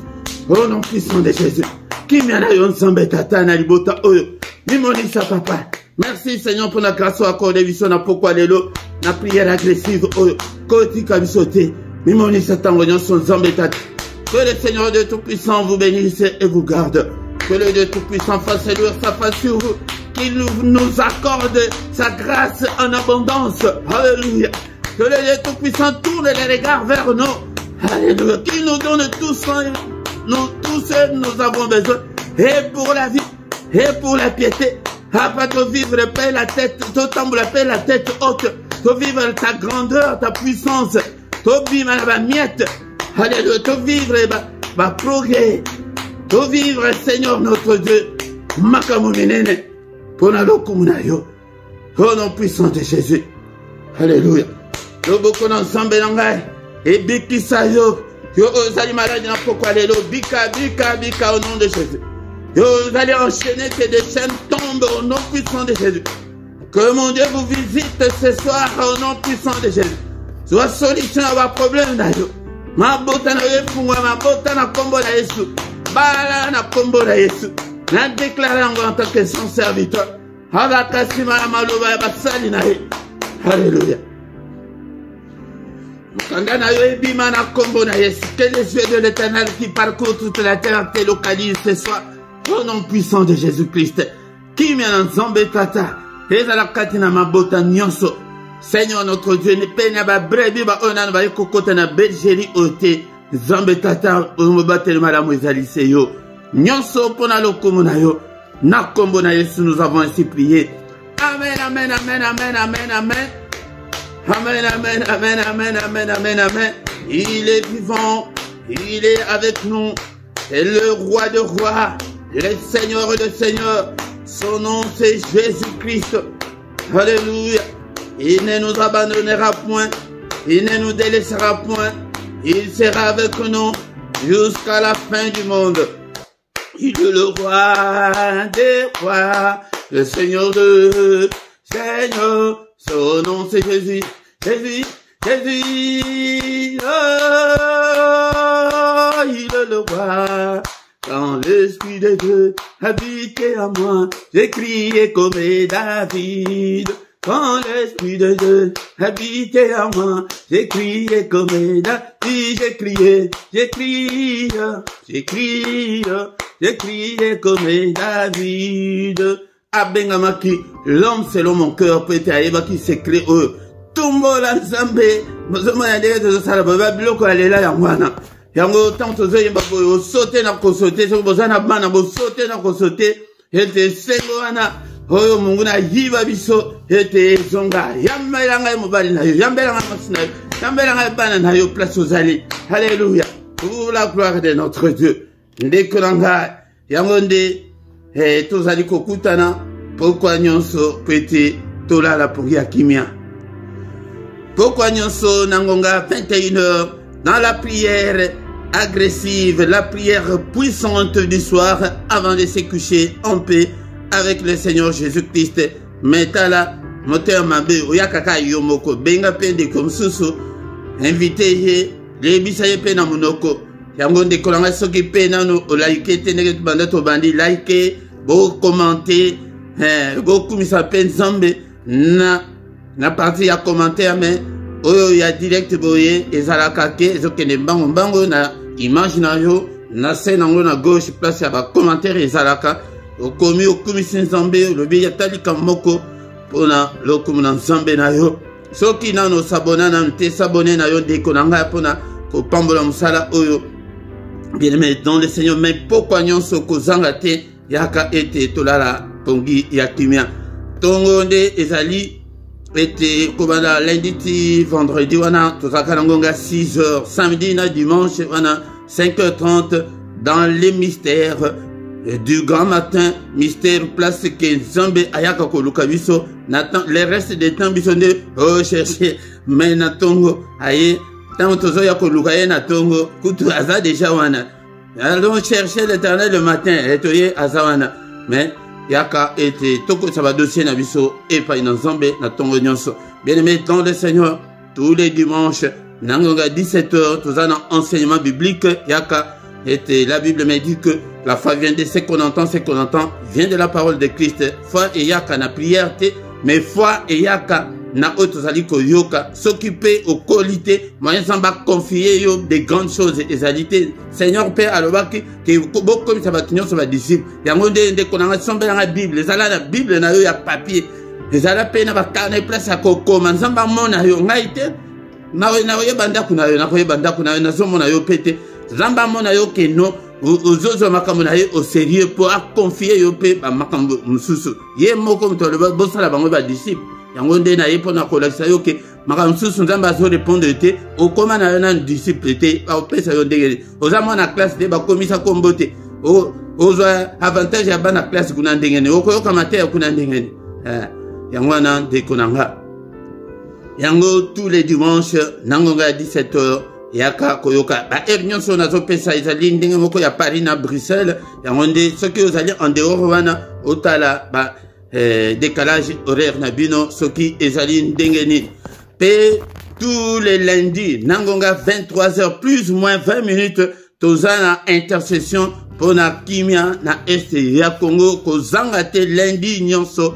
Oh nom puissant de Jésus. Qui m'en a yon Nzambe tata na libota oyo. Mimonisa papa. Merci Seigneur pour la grâce accordée biso na pourquoi lelo na prière agressive oyo. Koti kabisote. Mimonisa tango nyonso Nzambe tata. Que le Seigneur de tout puissant vous bénisse et vous garde. Que le Dieu tout puissant fasse lui sa face sur vous. Qu'il nous accorde sa grâce en abondance. Alléluia. Que le Dieu tout puissant tourne les regards vers nous. Alléluia. Qu'il nous donne tout ce nous avons besoin. Et pour la vie, et pour la piété. Afin de vivre paix la tête, de la paix la tête haute. De vivre ta grandeur, ta puissance. De vivre la miette. Alléluia. De vivre ma progrès. De vivre, Seigneur notre Dieu. Makamunene. Pour la locomonayo. Au nom puissant de Jésus. Alléluia. Nous beaucoup ensemble nangai. Et biki sayo. Yo ozali malade na pourquoi lelo bika au nom de Jésus. Vous allez enchaîner, que des chaînes tombent au nom puissant de Jésus. Que mon Dieu vous visite ce soir au nom puissant de Jésus. Soit solution à vos problèmes d'ailleurs. Ma bota na yefungwa, ma bota na kombo na Yesu. Bala na kombo na Yesu. Na déclaré en tant que son serviteur. Habakasima na maloba ya basali na ye. Alléluia. Mukanda na yo ebima na kombo na Yesu. Que les yeux de l'Éternel qui parcourent toute la terre te localisent ce soir. Au nom puissant de Jésus-Christ. Qui m'a nzambe tata. Ezalakati na mabota nyonso. Seigneur notre Dieu, ne peine ba brebi ba onan ba ekokota na bergerie ote. Nzambe tata omobateli malamu ezalise yo. Nyonso pona lokumu na yo. Na kombo na Yesu nous avons ainsi prié. Amen, amen, amen, amen, amen, amen. Amen, amen, amen, amen, amen, amen, amen. Il est vivant, il est avec nous. C'est le roi de rois, le Seigneur de seigneurs. Son nom c'est Jésus-Christ. Alléluia. Il ne nous abandonnera point. Il ne nous délaissera point. Il sera avec nous jusqu'à la fin du monde. Il est le roi des rois, le Seigneur de seigneurs. Son nom c'est Jésus. Jésus, Jésus. Oh, il est le roi. Quand l'Esprit de Dieu habitait à moi, j'ai crié comme David. Quand l'Esprit de Dieu habitait à moi, j'ai crié comme David. J'ai crié, j'ai crié, j'ai crié, j'ai crié comme David. Abengamaki, l'homme selon mon cœur peut être aïba qui s'écrit eux. Tumbo la Nzambe, mozomo ya ndenge tozosala boba biloko alela ya mwana. Yango tant tozoyemba boyo sauter na kosote so bozana bana bo sauter na kosote ete sengo wana oyo mungu na yiba biso ete zonga yambela ngai mobali na yo yambela ngai masina yo yambela ngai bana na yo place ozali. Alléluia. Pour la gloire de notre Dieu. Ndeko nanga yango nde tozali kokutana pourquoi nyonso pete tolala pour ya kimia. Pourquoi nyonso nangonga 21h dans la prière agressive, la prière puissante du soir avant de se coucher en paix avec le Seigneur Jésus-Christ. Metala moteur mabe oyakaka yomoko benga pende comme susu invité les bisaye pena monoko yango ndekolanga soki pena no like teneke banda to bandi like bo commenter bo kumisa pen zambe na partie ya commentaire mais oyo ya direct boye ezalaka ke ezokende mbango na image na yo na scène nango na gauche place ya ba commentaire ezalaka okomi okumisi nzambe olobi ya talika moko pona lokumu na nzambe na yo soki nano sabona na te sabone na yo ndeko na ngai pona kopambola musala oyo bien aimé dans le Seigneur. Mais pourquoi nyonso kozanga te yaka ete tolala pongi ya kimia tongo nde ezali ete kobanda lundi ti vendredi wana tozaka nangonga 6h samedi na dimanche wana 5h30 dans les mystères du grand matin mystère place que Nzambe ayaka koluka biso les restes des temps biso nde chercher mais na tongo aye tant tozo ya koluka ye na tongo kutu aza déjà wana allons chercher l'Éternel le matin etoye aza wana mais yaka ete toko saba dossier na biso et pas na Nzambe na tongo nyonso. Bien aimé dans le Seigneur, tous les dimanches nangonga 17h tous un enseignement biblique yaka et la Bible me dit que la foi vient de ce qu'on entend vient de la parole de Christ. Foi et yaka na prière te mais foi et yaka na otozali koyoka s'occuper au qualité moyen samba confier yo des grandes choses et alité Seigneur Père alobaki que beaucoup comme ça va tenir sur ma disciple yango nde konanga sombela na Bible ezala na Bible na yo ya papier ezala pe na bakana place ya kokoma nzamba mona yo ngai te na yo banda kuna yo na koyebanda kuna yo na zomo na yo pete nzamba mona yo ke no ozozo makambo na ye au sérieux pour confier yo pe ba makambo mususu ye moko mutolo bosala bango ba disciple yango nde na ye pona kolakisa yo ke makambo mususu nzambe azo répondre te okoma na yo na disciple te opesa yo ndenge oza mwana classe te bakomisa kombo te ozwa avantage ya bana classe kuna ndenge ne okoyoka mateya kuna ndenge ne yango wana ndeko nanga yango tous les dimanches nangonga 17h yaka koyoka ba nyonso nazo pesa ezali ndenge moko ya Paris na Bruxelles yango nde soki ozali en dehors wana otala ba décalage horaire na bino soki ezali ndenge nini. Pe tous les lundis nangonga 23h plus ou moins 20 minutes tozana intercession pour na kimia na est ya Congo kozanga te lundi nyonso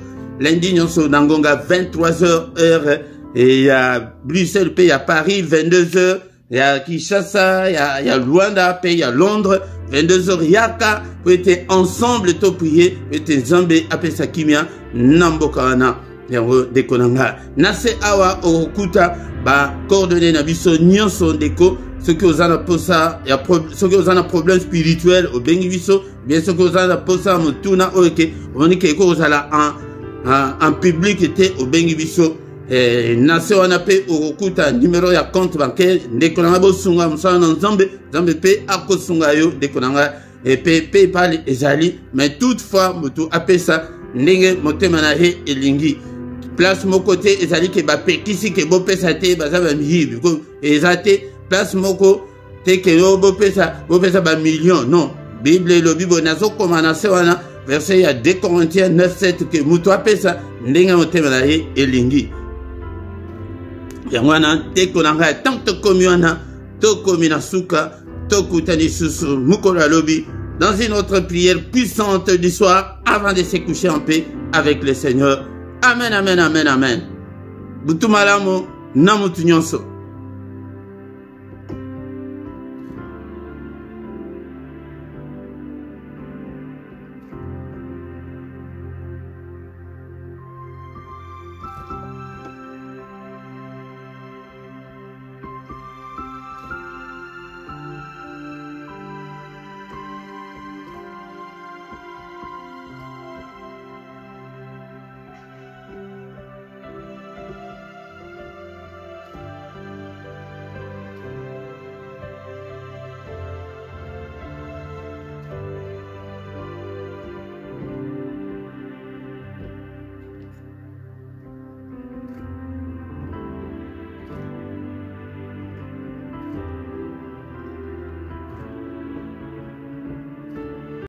nangonga 23h heure et ya Bruxelles pe ya Paris 22h ya Kinshasa ya Luanda pe ya Londres 22h yaka pour être ensemble to prier être Nzambe apesa kimia namboka wana yango dekonanga nase awa okuta ba coordonner na biso nyonso ndeko soki ozana posa ya soki ozana problème spirituel au bengi biso bien soki ozana posa mutuna oke onike ko ozala en public était au bengi biso nase wana pe okuta numéro ya compte bancaire ndekonanga bosunga musana na Nzambe pe akosunga yo ndekonanga pe PayPal ezali mais toutefois mutu apesa ndenge motema na he elingi place moko te ezali ke bapekisi ke bopesa te baza bamiyibi ezate place moko te ke yo bopesa ba million non Bible elobi bo nazokoma na se wana verset ya 2 Corinthiens 9:7 ke mutu apesa ndenge motema na ye elingi yango wana tekonanga tant tokomi wana tokomi na suka tokutani susu mukolo alobi dans une autre prière puissante du soir avant de se coucher en paix avec le Seigneur. Amen, amen, amen, amen. Butu malamu na mutu nyonso.